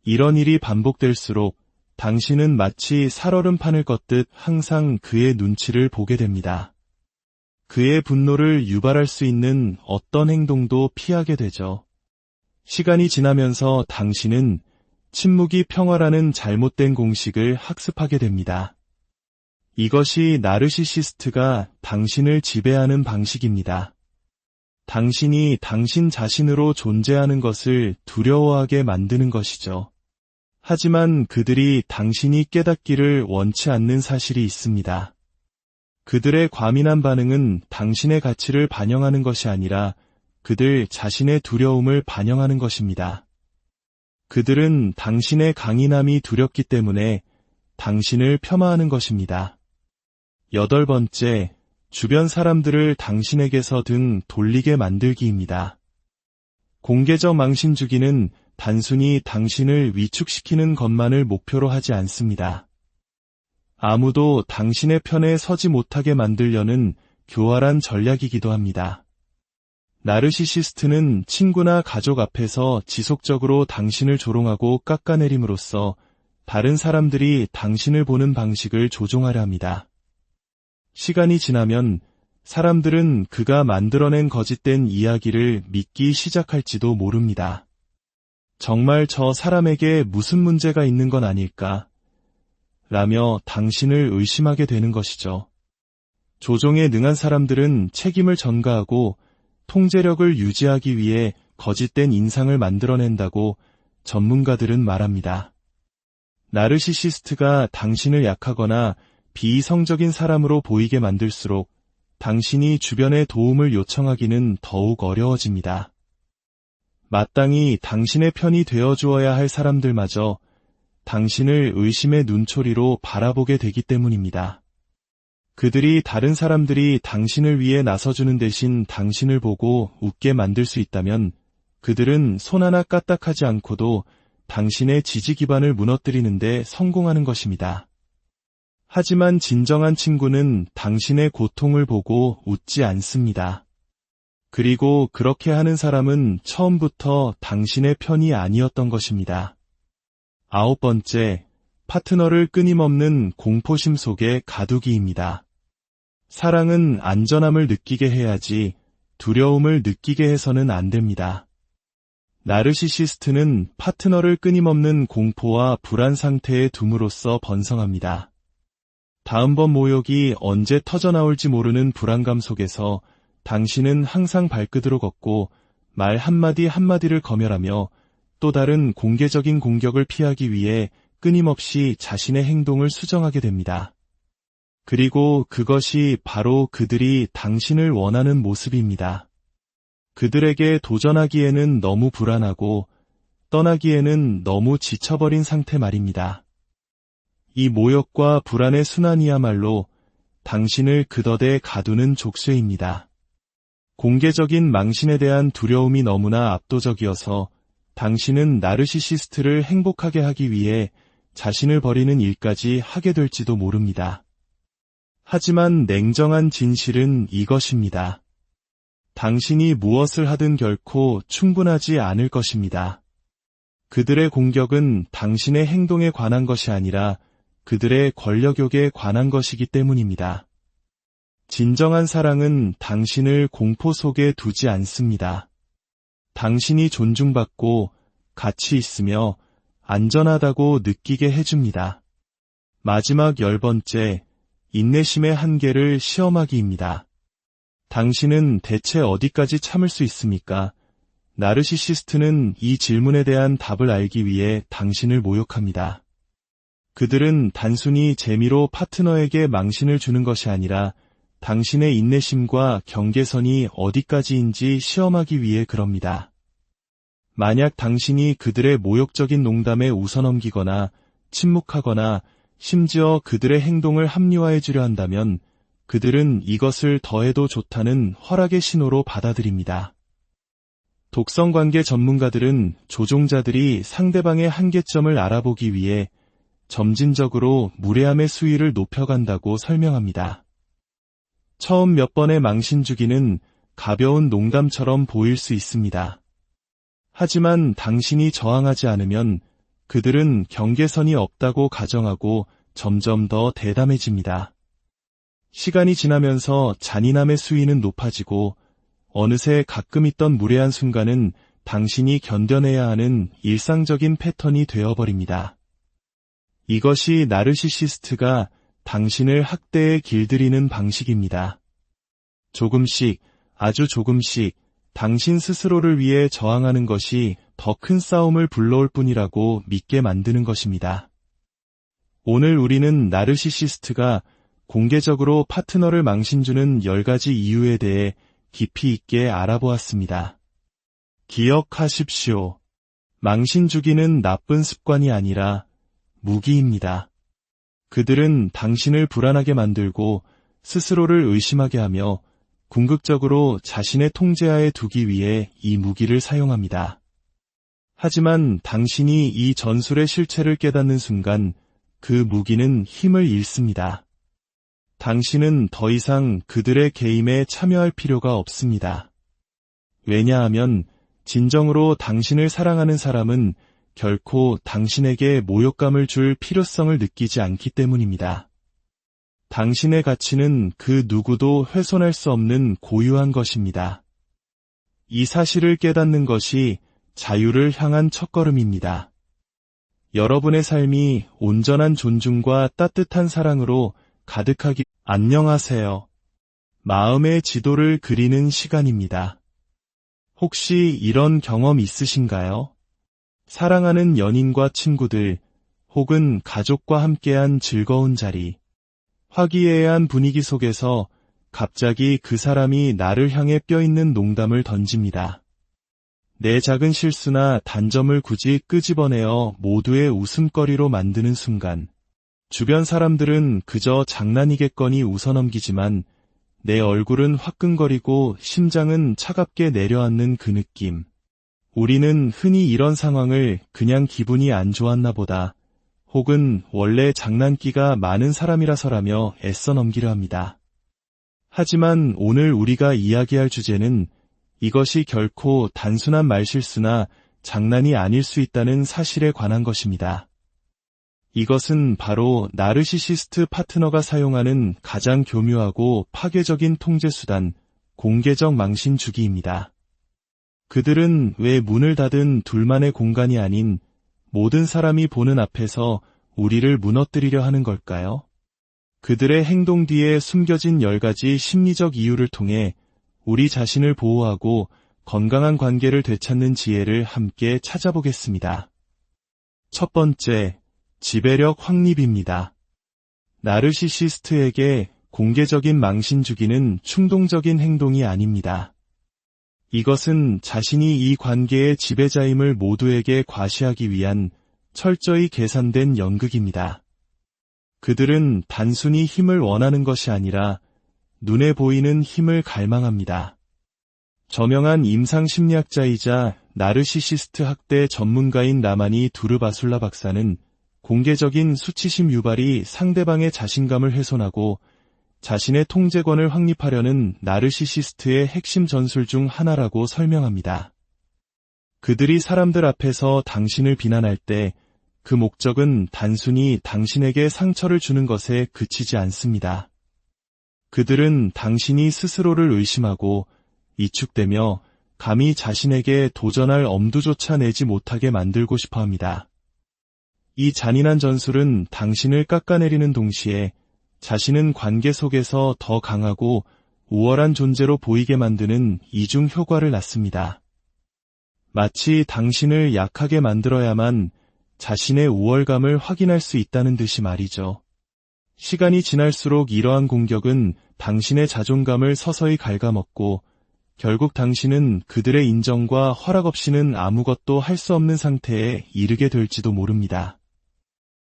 이런 일이 반복될수록 당신은 마치 살얼음판을 걷듯 항상 그의 눈치를 보게 됩니다. 그의 분노를 유발할 수 있는 어떤 행동도 피하게 되죠. 시간이 지나면서 당신은 침묵이 평화라는 잘못된 공식을 학습하게 됩니다. 이것이 나르시시스트가 당신을 지배하는 방식입니다. 당신이 당신 자신으로 존재하는 것을 두려워하게 만드는 것이죠. 하지만 그들이 당신이 깨닫기를 원치 않는 사실이 있습니다. 그들의 과민한 반응은 당신의 가치를 반영하는 것이 아니라 그들 자신의 두려움을 반영하는 것입니다. 그들은 당신의 강인함이 두렵기 때문에 당신을 폄하하는 것입니다. 8번째, 주변 사람들을 당신에게서 등 돌리게 만들기입니다. 공개적 망신주기는 단순히 당신을 위축시키는 것만을 목표로 하지 않습니다. 아무도 당신의 편에 서지 못하게 만들려는 교활한 전략이기도 합니다. 나르시시스트는 친구나 가족 앞에서 지속적으로 당신을 조롱하고 깎아내림으로써 다른 사람들이 당신을 보는 방식을 조종하려 합니다. 시간이 지나면 사람들은 그가 만들어낸 거짓된 이야기를 믿기 시작할지도 모릅니다. 정말 저 사람에게 무슨 문제가 있는 건 아닐까? 라며 당신을 의심하게 되는 것이죠. 조종에 능한 사람들은 책임을 전가하고 통제력을 유지하기 위해 거짓된 인상을 만들어낸다고 전문가들은 말합니다. 나르시시스트가 당신을 약하거나 비이성적인 사람으로 보이게 만들수록 당신이 주변의 도움을 요청하기는 더욱 어려워집니다. 마땅히 당신의 편이 되어주어야 할 사람들마저 당신을 의심의 눈초리로 바라보게 되기 때문입니다. 그들이 다른 사람들이 당신을 위해 나서주는 대신 당신을 보고 웃게 만들 수 있다면 그들은 손 하나 까딱하지 않고도 당신의 지지 기반을 무너뜨리는 데 성공하는 것입니다. 하지만 진정한 친구는 당신의 고통을 보고 웃지 않습니다. 그리고 그렇게 하는 사람은 처음부터 당신의 편이 아니었던 것입니다. 9번째, 파트너를 끊임없는 공포심 속에 가두기입니다. 사랑은 안전함을 느끼게 해야지 두려움을 느끼게 해서는 안 됩니다. 나르시시스트는 파트너를 끊임없는 공포와 불안 상태에 둠으로써 번성합니다. 다음번 모욕이 언제 터져나올지 모르는 불안감 속에서 당신은 항상 발끝으로 걷고 말 한마디 한마디를 검열하며 또 다른 공개적인 공격을 피하기 위해 끊임없이 자신의 행동을 수정하게 됩니다. 그리고 그것이 바로 그들이 당신을 원하는 모습입니다. 그들에게 도전하기에는 너무 불안하고 떠나기에는 너무 지쳐버린 상태 말입니다. 이 모욕과 불안의 순환이야말로 당신을 그더대 가두는 족쇄입니다. 공개적인 망신에 대한 두려움이 너무나 압도적이어서 당신은 나르시시스트를 행복하게 하기 위해 자신을 버리는 일까지 하게 될지도 모릅니다. 하지만 냉정한 진실은 이것입니다. 당신이 무엇을 하든 결코 충분하지 않을 것입니다. 그들의 공격은 당신의 행동에 관한 것이 아니라 그들의 권력욕에 관한 것이기 때문입니다. 진정한 사랑은 당신을 공포 속에 두지 않습니다. 당신이 존중받고 가치 있으며 안전하다고 느끼게 해줍니다. 마지막 10번째, 인내심의 한계를 시험하기입니다. 당신은 대체 어디까지 참을 수 있습니까? 나르시시스트는 이 질문에 대한 답을 알기 위해 당신을 모욕합니다. 그들은 단순히 재미로 파트너에게 망신을 주는 것이 아니라 당신의 인내심과 경계선이 어디까지인지 시험하기 위해 그럽니다. 만약 당신이 그들의 모욕적인 농담에 웃어넘기거나 침묵하거나 심지어 그들의 행동을 합리화해 주려 한다면 그들은 이것을 더해도 좋다는 허락의 신호로 받아들입니다. 독성관계 전문가들은 조종자들이 상대방의 한계점을 알아보기 위해 점진적으로 무례함의 수위를 높여간다고 설명합니다. 처음 몇 번의 망신 주기는 가벼운 농담처럼 보일 수 있습니다. 하지만 당신이 저항하지 않으면 그들은 경계선이 없다고 가정하고 점점 더 대담해집니다. 시간이 지나면서 잔인함의 수위는 높아지고 어느새 가끔 있던 무례한 순간은 당신이 견뎌내야 하는 일상적인 패턴이 되어버립니다. 이것이 나르시시스트가 당신을 학대에 길들이는 방식입니다. 조금씩, 아주 조금씩 당신 스스로를 위해 저항하는 것이 더 큰 싸움을 불러올 뿐이라고 믿게 만드는 것입니다. 오늘 우리는 나르시시스트가 공개적으로 파트너를 망신주는 10가지 이유에 대해 깊이 있게 알아보았습니다. 기억하십시오. 망신주기는 나쁜 습관이 아니라 무기입니다. 그들은 당신을 불안하게 만들고 스스로를 의심하게 하며 궁극적으로 자신의 통제하에 두기 위해 이 무기를 사용합니다. 하지만 당신이 이 전술의 실체를 깨닫는 순간 그 무기는 힘을 잃습니다. 당신은 더 이상 그들의 게임에 참여할 필요가 없습니다. 왜냐하면 진정으로 당신을 사랑하는 사람은 결코 당신에게 모욕감을 줄 필요성을 느끼지 않기 때문입니다. 당신의 가치는 그 누구도 훼손할 수 없는 고유한 것입니다. 이 사실을 깨닫는 것이 자유를 향한 첫걸음입니다. 여러분의 삶이 온전한 존중과 따뜻한 사랑으로 가득하기. 안녕하세요. 마음의 지도를 그리는 시간입니다. 혹시 이런 경험 있으신가요? 사랑하는 연인과 친구들 혹은 가족과 함께한 즐거운 자리, 화기애애한 분위기 속에서 갑자기 그 사람이 나를 향해 뼈있는 농담을 던집니다. 내 작은 실수나 단점을 굳이 끄집어내어 모두의 웃음거리로 만드는 순간, 주변 사람들은 그저 장난이겠거니 웃어넘기지만 내 얼굴은 화끈거리고 심장은 차갑게 내려앉는 그 느낌. 우리는 흔히 이런 상황을 그냥 기분이 안 좋았나 보다, 혹은 원래 장난기가 많은 사람이라서라며 애써 넘기려 합니다. 하지만 오늘 우리가 이야기할 주제는 이것이 결코 단순한 말실수나 장난이 아닐 수 있다는 사실에 관한 것입니다. 이것은 바로 나르시시스트 파트너가 사용하는 가장 교묘하고 파괴적인 통제수단, 공개적 망신 주기입니다. 그들은 왜 문을 닫은 둘만의 공간이 아닌 모든 사람이 보는 앞에서 우리를 무너뜨리려 하는 걸까요? 그들의 행동 뒤에 숨겨진 10가지 심리적 이유를 통해 우리 자신을 보호하고 건강한 관계를 되찾는 지혜를 함께 찾아보겠습니다. 첫 번째, 지배력 확립입니다. 나르시시스트에게 공개적인 망신 주기는 충동적인 행동이 아닙니다. 이것은 자신이 이 관계의 지배자임을 모두에게 과시하기 위한 철저히 계산된 연극입니다. 그들은 단순히 힘을 원하는 것이 아니라 눈에 보이는 힘을 갈망합니다. 저명한 임상심리학자이자 나르시시스트 학대 전문가인 라마니 두르바술라 박사는 공개적인 수치심 유발이 상대방의 자신감을 훼손하고 자신의 통제권을 확립하려는 나르시시스트의 핵심 전술 중 하나라고 설명합니다. 그들이 사람들 앞에서 당신을 비난할 때 그 목적은 단순히 당신에게 상처를 주는 것에 그치지 않습니다. 그들은 당신이 스스로를 의심하고 위축되며 감히 자신에게 도전할 엄두조차 내지 못하게 만들고 싶어 합니다. 이 잔인한 전술은 당신을 깎아내리는 동시에 자신은 관계 속에서 더 강하고 우월한 존재로 보이게 만드는 이중 효과를 낳습니다. 마치 당신을 약하게 만들어야만 자신의 우월감을 확인할 수 있다는 듯이 말이죠. 시간이 지날수록 이러한 공격은 당신의 자존감을 서서히 갉아먹고 결국 당신은 그들의 인정과 허락 없이는 아무것도 할 수 없는 상태에 이르게 될지도 모릅니다.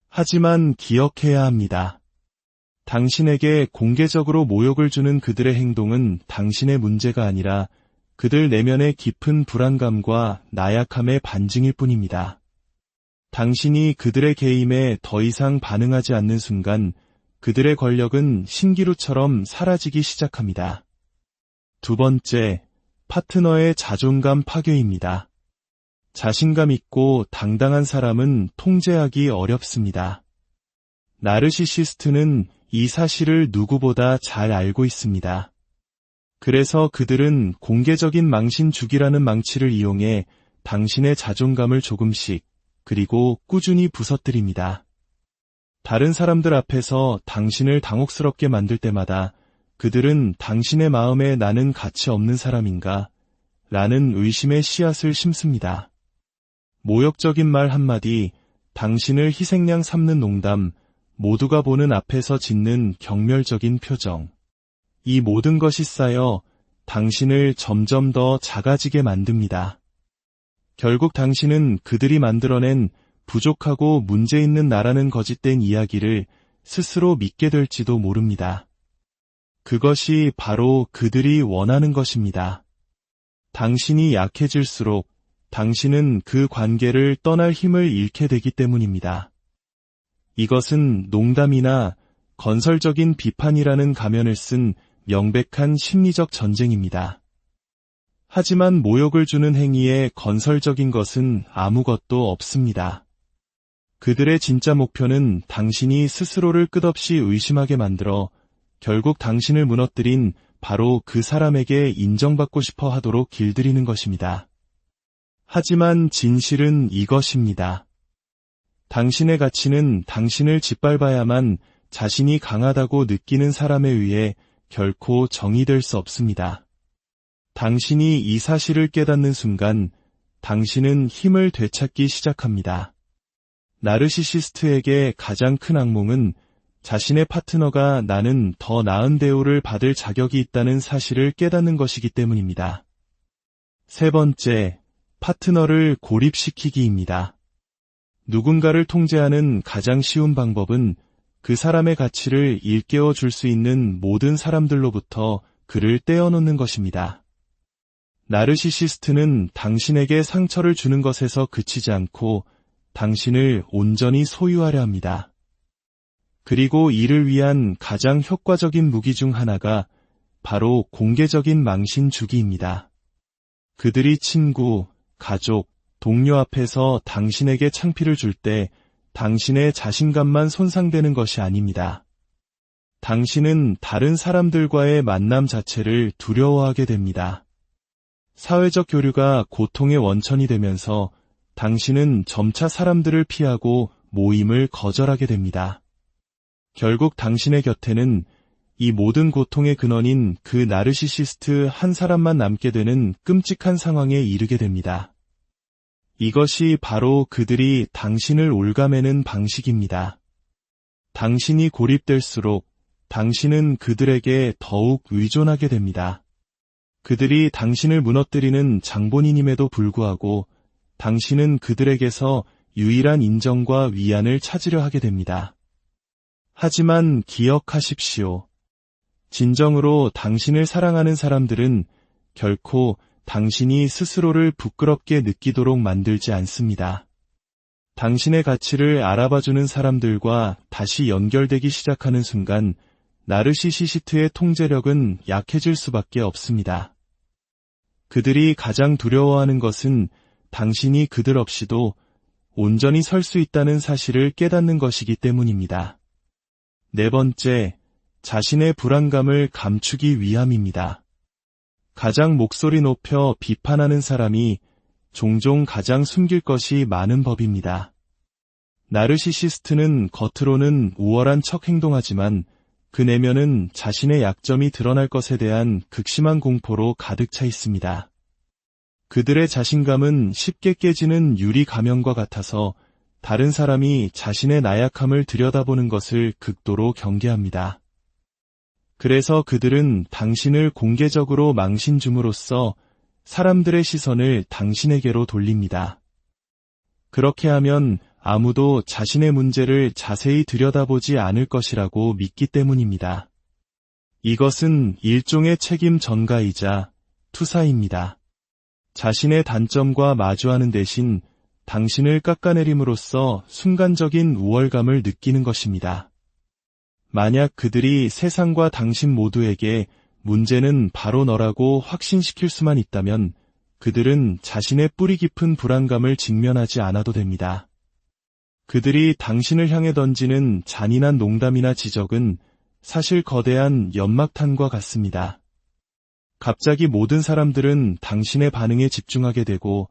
하지만 기억해야 합니다. 당신에게 공개적으로 모욕을 주는 그들의 행동은 당신의 문제가 아니라 그들 내면의 깊은 불안감과 나약함의 반증일 뿐입니다. 당신이 그들의 게임에 더 이상 반응하지 않는 순간 그들의 권력은 신기루처럼 사라지기 시작합니다. 두 번째, 파트너의 자존감 파괴입니다. 자신감 있고 당당한 사람은 통제하기 어렵습니다. 나르시시스트는 이 사실을 누구보다 잘 알고 있습니다. 그래서 그들은 공개적인 망신 주기라는 망치를 이용해 당신의 자존감을 조금씩 그리고 꾸준히 부서뜨립니다. 다른 사람들 앞에서 당신을 당혹스럽게 만들 때마다 그들은 당신의 마음에 나는 가치 없는 사람인가? 라는 의심의 씨앗을 심습니다. 모욕적인 말 한마디, 당신을 희생양 삼는 농담, 모두가 보는 앞에서 짓는 경멸적인 표정. 이 모든 것이 쌓여 당신을 점점 더 작아지게 만듭니다. 결국 당신은 그들이 만들어낸 부족하고 문제 있는 나라는 거짓된 이야기를 스스로 믿게 될지도 모릅니다. 그것이 바로 그들이 원하는 것입니다. 당신이 약해질수록 당신은 그 관계를 떠날 힘을 잃게 되기 때문입니다. 이것은 농담이나 건설적인 비판이라는 가면을 쓴 명백한 심리적 전쟁입니다. 하지만 모욕을 주는 행위에 건설적인 것은 아무것도 없습니다. 그들의 진짜 목표는 당신이 스스로를 끝없이 의심하게 만들어 결국 당신을 무너뜨린 바로 그 사람에게 인정받고 싶어 하도록 길들이는 것입니다. 하지만 진실은 이것입니다. 당신의 가치는 당신을 짓밟아야만 자신이 강하다고 느끼는 사람에 의해 결코 정의될 수 없습니다. 당신이 이 사실을 깨닫는 순간 당신은 힘을 되찾기 시작합니다. 나르시시스트에게 가장 큰 악몽은 자신의 파트너가 나는 더 나은 대우를 받을 자격이 있다는 사실을 깨닫는 것이기 때문입니다. 세 번째, 파트너를 고립시키기입니다. 누군가를 통제하는 가장 쉬운 방법은 그 사람의 가치를 일깨워 줄 수 있는 모든 사람들로부터 그를 떼어놓는 것입니다. 나르시시스트는 당신에게 상처를 주는 것에서 그치지 않고 당신을 온전히 소유하려 합니다. 그리고 이를 위한 가장 효과적인 무기 중 하나가 바로 공개적인 망신 주기입니다. 그들이 친구, 가족, 동료 앞에서 당신에게 창피를 줄 때 당신의 자신감만 손상되는 것이 아닙니다. 당신은 다른 사람들과의 만남 자체를 두려워하게 됩니다. 사회적 교류가 고통의 원천이 되면서 당신은 점차 사람들을 피하고 모임을 거절하게 됩니다. 결국 당신의 곁에는 이 모든 고통의 근원인 그 나르시시스트 한 사람만 남게 되는 끔찍한 상황에 이르게 됩니다. 이것이 바로 그들이 당신을 옭아매는 방식입니다. 당신이 고립될수록 당신은 그들에게 더욱 의존하게 됩니다. 그들이 당신을 무너뜨리는 장본인임에도 불구하고 당신은 그들에게서 유일한 인정과 위안을 찾으려 하게 됩니다. 하지만 기억하십시오. 진정으로 당신을 사랑하는 사람들은 결코 당신이 스스로를 부끄럽게 느끼도록 만들지 않습니다. 당신의 가치를 알아봐주는 사람들과 다시 연결되기 시작하는 순간 나르시시스트의 통제력은 약해질 수밖에 없습니다. 그들이 가장 두려워하는 것은 당신이 그들 없이도 온전히 설 수 있다는 사실을 깨닫는 것이기 때문입니다. 네 번째, 자신의 불안감을 감추기 위함입니다. 가장 목소리 높여 비판하는 사람이 종종 가장 숨길 것이 많은 법입니다. 나르시시스트는 겉으로는 우월한 척 행동하지만 그 내면은 자신의 약점이 드러날 것에 대한 극심한 공포로 가득 차 있습니다. 그들의 자신감은 쉽게 깨지는 유리 가면과 같아서 다른 사람이 자신의 나약함을 들여다보는 것을 극도로 경계합니다. 그래서 그들은 당신을 공개적으로 망신 줌으로써 사람들의 시선을 당신에게로 돌립니다. 그렇게 하면 아무도 자신의 문제를 자세히 들여다보지 않을 것이라고 믿기 때문입니다. 이것은 일종의 책임 전가이자 투사입니다. 자신의 단점과 마주하는 대신 당신을 깎아내림으로써 순간적인 우월감을 느끼는 것입니다. 만약 그들이 세상과 당신 모두에게 문제는 바로 너라고 확신시킬 수만 있다면 그들은 자신의 뿌리 깊은 불안감을 직면하지 않아도 됩니다. 그들이 당신을 향해 던지는 잔인한 농담이나 지적은 사실 거대한 연막탄과 같습니다. 갑자기 모든 사람들은 당신의 반응에 집중하게 되고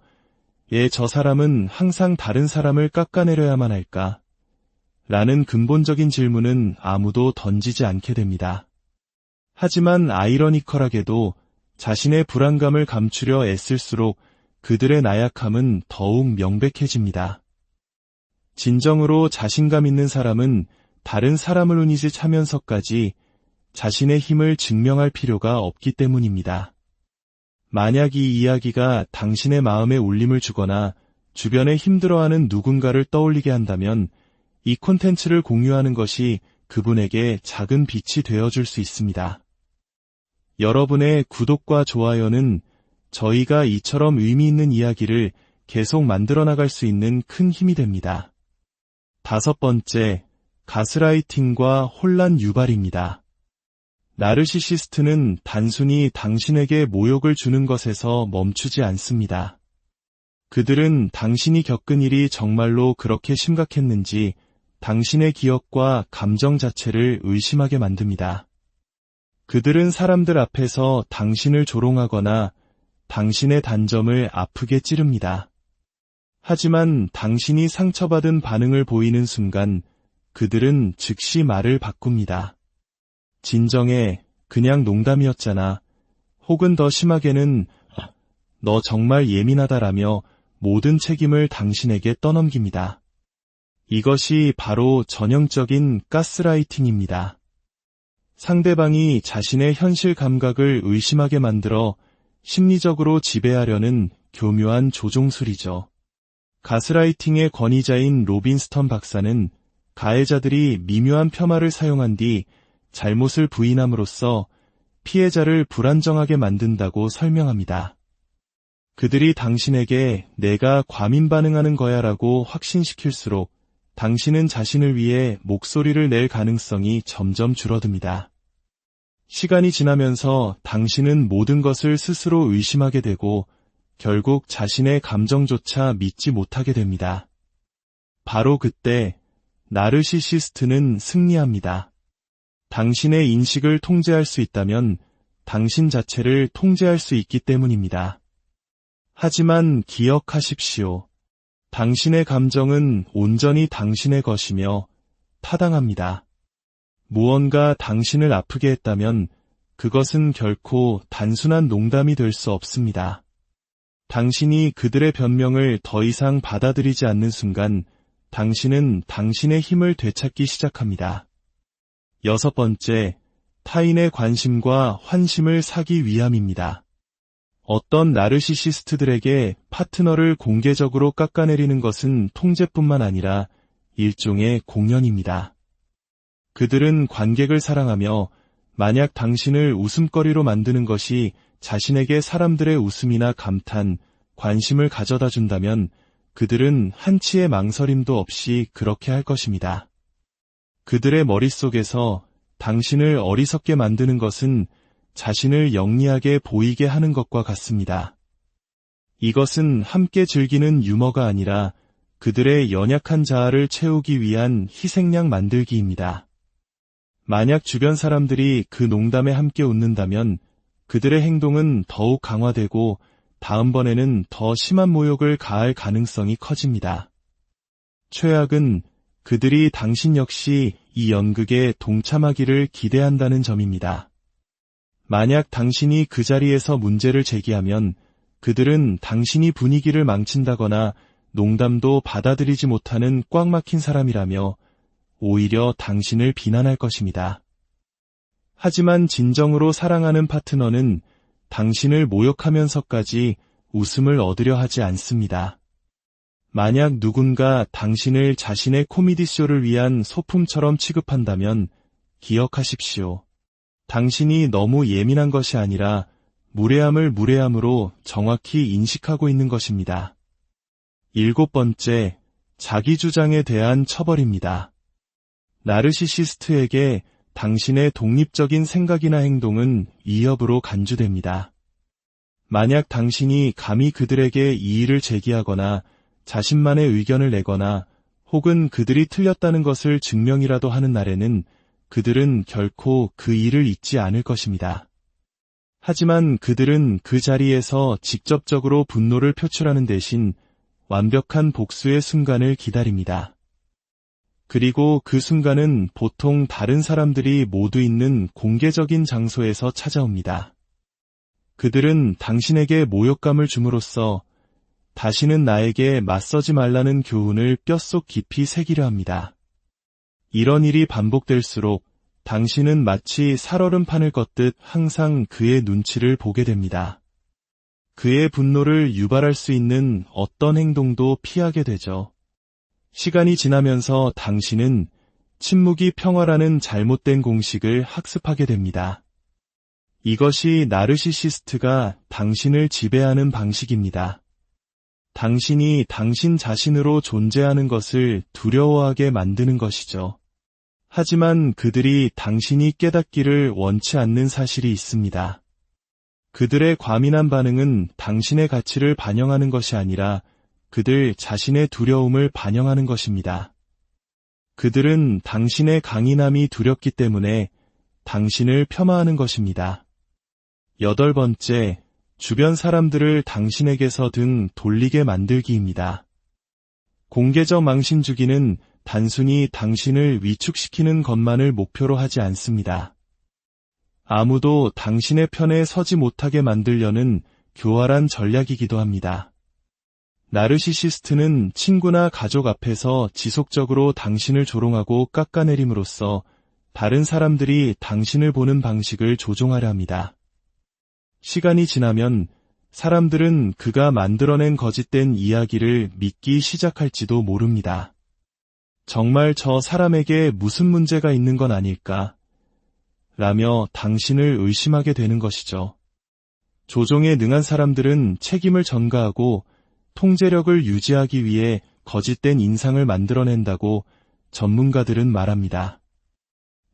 저 사람은 항상 다른 사람을 깎아내려야만 할까? 라는 근본적인 질문은 아무도 던지지 않게 됩니다. 하지만 아이러니컬하게도 자신의 불안감을 감추려 애쓸수록 그들의 나약함은 더욱 명백해집니다. 진정으로 자신감 있는 사람은 다른 사람을 운이짓하면서까지 자신의 힘을 증명할 필요가 없기 때문입니다. 만약 이 이야기가 당신의 마음에 울림을 주거나 주변에 힘들어하는 누군가를 떠올리게 한다면 이 콘텐츠를 공유하는 것이 그분에게 작은 빛이 되어줄 수 있습니다. 여러분의 구독과 좋아요는 저희가 이처럼 의미 있는 이야기를 계속 만들어 나갈 수 있는 큰 힘이 됩니다. 5번째, 가스라이팅과 혼란 유발입니다. 나르시시스트는 단순히 당신에게 모욕을 주는 것에서 멈추지 않습니다. 그들은 당신이 겪은 일이 정말로 그렇게 심각했는지 당신의 기억과 감정 자체를 의심하게 만듭니다. 그들은 사람들 앞에서 당신을 조롱하거나 당신의 단점을 아프게 찌릅니다. 하지만 당신이 상처받은 반응을 보이는 순간 그들은 즉시 말을 바꿉니다. 진정해, 그냥 농담이었잖아. 혹은 더 심하게는 너 정말 예민하다라며 모든 책임을 당신에게 떠넘깁니다. 이것이 바로 전형적인 가스라이팅입니다. 상대방이 자신의 현실 감각을 의심하게 만들어 심리적으로 지배하려는 교묘한 조종술이죠. 가스라이팅의 권위자인 로빈스턴 박사는 가해자들이 미묘한 폄하를 사용한 뒤 잘못을 부인함으로써 피해자를 불안정하게 만든다고 설명합니다. 그들이 당신에게 내가 과민 반응하는 거야 라고 확신시킬수록 당신은 자신을 위해 목소리를 낼 가능성이 점점 줄어듭니다. 시간이 지나면서 당신은 모든 것을 스스로 의심하게 되고 결국 자신의 감정조차 믿지 못하게 됩니다. 바로 그때 나르시시스트는 승리합니다. 당신의 인식을 통제할 수 있다면 당신 자체를 통제할 수 있기 때문입니다. 하지만 기억하십시오. 당신의 감정은 온전히 당신의 것이며 타당합니다. 무언가 당신을 아프게 했다면 그것은 결코 단순한 농담이 될 수 없습니다. 당신이 그들의 변명을 더 이상 받아들이지 않는 순간 당신은 당신의 힘을 되찾기 시작합니다. 6번째, 타인의 관심과 환심을 사기 위함입니다. 어떤 나르시시스트들에게 파트너를 공개적으로 깎아내리는 것은 통제뿐만 아니라 일종의 공연입니다. 그들은 관객을 사랑하며 만약 당신을 웃음거리로 만드는 것이 자신에게 사람들의 웃음이나 감탄, 관심을 가져다 준다면 그들은 한치의 망설임도 없이 그렇게 할 것입니다. 그들의 머릿속에서 당신을 어리석게 만드는 것은 자신을 영리하게 보이게 하는 것과 같습니다. 이것은 함께 즐기는 유머가 아니라 그들의 연약한 자아를 채우기 위한 희생양 만들기입니다. 만약 주변 사람들이 그 농담에 함께 웃는다면 그들의 행동은 더욱 강화되고 다음번에는 더 심한 모욕을 가할 가능성이 커집니다. 최악은 그들이 당신 역시 이 연극에 동참하기를 기대한다는 점입니다. 만약 당신이 그 자리에서 문제를 제기하면 그들은 당신이 분위기를 망친다거나 농담도 받아들이지 못하는 꽉 막힌 사람이라며 오히려 당신을 비난할 것입니다. 하지만 진정으로 사랑하는 파트너는 당신을 모욕하면서까지 웃음을 얻으려 하지 않습니다. 만약 누군가 당신을 자신의 코미디쇼를 위한 소품처럼 취급한다면 기억하십시오. 당신이 너무 예민한 것이 아니라 무례함을 무례함으로 정확히 인식하고 있는 것입니다. 7번째, 자기 주장에 대한 처벌입니다. 나르시시스트에게 당신의 독립적인 생각이나 행동은 위협으로 간주됩니다. 만약 당신이 감히 그들에게 이의를 제기하거나 자신만의 의견을 내거나 혹은 그들이 틀렸다는 것을 증명이라도 하는 날에는 그들은 결코 그 일을 잊지 않을 것입니다. 하지만 그들은 그 자리에서 직접적으로 분노를 표출하는 대신 완벽한 복수의 순간을 기다립니다. 그리고 그 순간은 보통 다른 사람들이 모두 있는 공개적인 장소에서 찾아옵니다. 그들은 당신에게 모욕감을 줌으로써 다시는 나에게 맞서지 말라는 교훈을 뼛속 깊이 새기려 합니다. 이런 일이 반복될수록 당신은 마치 살얼음판을 걷듯 항상 그의 눈치를 보게 됩니다. 그의 분노를 유발할 수 있는 어떤 행동도 피하게 되죠. 시간이 지나면서 당신은 침묵이 평화라는 잘못된 공식을 학습하게 됩니다. 이것이 나르시시스트가 당신을 지배하는 방식입니다. 당신이 당신 자신으로 존재하는 것을 두려워하게 만드는 것이죠. 하지만 그들이 당신이 깨닫기를 원치 않는 사실이 있습니다. 그들의 과민한 반응은 당신의 가치를 반영하는 것이 아니라 그들 자신의 두려움을 반영하는 것입니다. 그들은 당신의 강인함이 두렵기 때문에 당신을 폄하하는 것입니다. 8번째, 주변 사람들을 당신에게서 등 돌리게 만들기입니다. 공개적 망신주기는 단순히 당신을 위축시키는 것만을 목표로 하지 않습니다. 아무도 당신의 편에 서지 못하게 만들려는 교활한 전략이기도 합니다. 나르시시스트는 친구나 가족 앞에서 지속적으로 당신을 조롱하고 깎아내림으로써 다른 사람들이 당신을 보는 방식을 조종하려 합니다. 시간이 지나면 사람들은 그가 만들어낸 거짓된 이야기를 믿기 시작할지도 모릅니다. 정말 저 사람에게 무슨 문제가 있는 건 아닐까? 라며 당신을 의심하게 되는 것이죠. 조종에 능한 사람들은 책임을 전가하고 통제력을 유지하기 위해 거짓된 인상을 만들어낸다고 전문가들은 말합니다.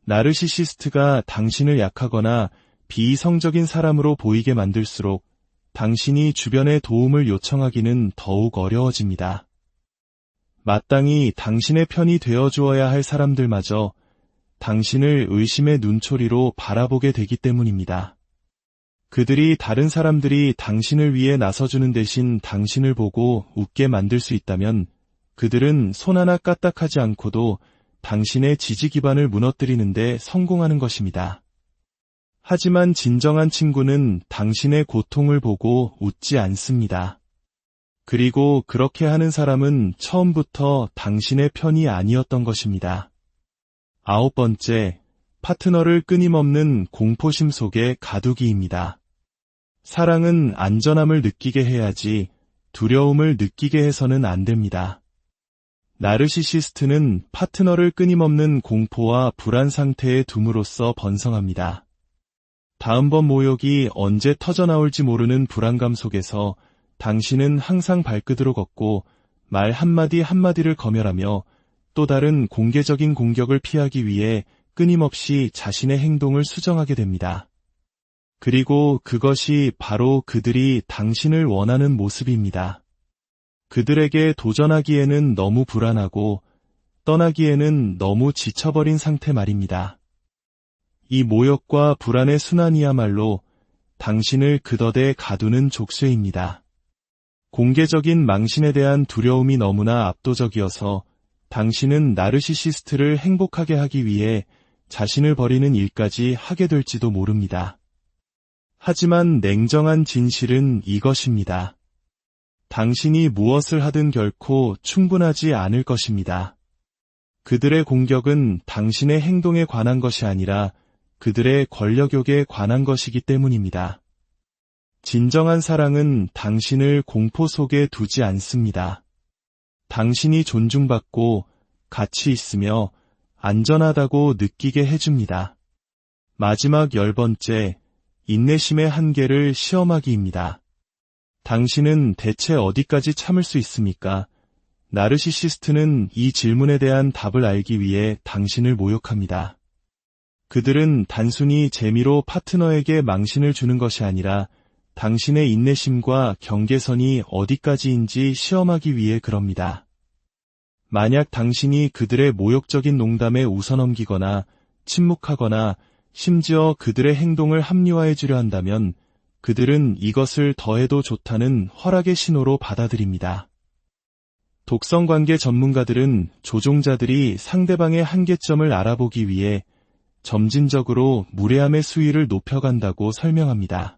나르시시스트가 당신을 약하거나 비이성적인 사람으로 보이게 만들수록 당신이 주변의 도움을 요청하기는 더욱 어려워집니다. 마땅히 당신의 편이 되어주어야 할 사람들마저 당신을 의심의 눈초리로 바라보게 되기 때문입니다. 그들이 다른 사람들이 당신을 위해 나서주는 대신 당신을 보고 웃게 만들 수 있다면 그들은 손 하나 까딱하지 않고도 당신의 지지 기반을 무너뜨리는데 성공하는 것입니다. 하지만 진정한 친구는 당신의 고통을 보고 웃지 않습니다. 그리고 그렇게 하는 사람은 처음부터 당신의 편이 아니었던 것입니다. 9번째, 파트너를 끊임없는 공포심 속에 가두기입니다. 사랑은 안전함을 느끼게 해야지 두려움을 느끼게 해서는 안 됩니다. 나르시시스트는 파트너를 끊임없는 공포와 불안 상태에 둠으로써 번성합니다. 다음번 모욕이 언제 터져나올지 모르는 불안감 속에서 당신은 항상 발끝으로 걷고 말 한마디 한마디를 검열하며 또 다른 공개적인 공격을 피하기 위해 끊임없이 자신의 행동을 수정하게 됩니다. 그리고 그것이 바로 그들이 당신을 원하는 모습입니다. 그들에게 도전하기에는 너무 불안하고 떠나기에는 너무 지쳐버린 상태 말입니다. 이 모욕과 불안의 순환이야말로 당신을 그더대 가두는 족쇄입니다. 공개적인 망신에 대한 두려움이 너무나 압도적이어서 당신은 나르시시스트를 행복하게 하기 위해 자신을 버리는 일까지 하게 될지도 모릅니다. 하지만 냉정한 진실은 이것입니다. 당신이 무엇을 하든 결코 충분하지 않을 것입니다. 그들의 공격은 당신의 행동에 관한 것이 아니라 그들의 권력욕에 관한 것이기 때문입니다. 진정한 사랑은 당신을 공포 속에 두지 않습니다. 당신이 존중받고 가치 있으며 안전하다고 느끼게 해줍니다. 마지막 10번째, 인내심의 한계를 시험하기입니다. 당신은 대체 어디까지 참을 수 있습니까? 나르시시스트는 이 질문에 대한 답을 알기 위해 당신을 모욕합니다. 그들은 단순히 재미로 파트너에게 망신을 주는 것이 아니라 당신의 인내심과 경계선이 어디까지인지 시험하기 위해 그럽니다. 만약 당신이 그들의 모욕적인 농담에 웃어넘기거나 침묵하거나 심지어 그들의 행동을 합리화해 주려 한다면 그들은 이것을 더해도 좋다는 허락의 신호로 받아들입니다. 독성관계 전문가들은 조종자들이 상대방의 한계점을 알아보기 위해 점진적으로 무례함의 수위를 높여간다고 설명합니다.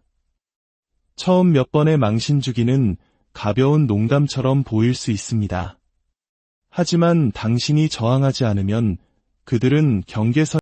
처음 몇 번의 망신 주기는 가벼운 농담처럼 보일 수 있습니다. 하지만 당신이 저항하지 않으면 그들은 경계선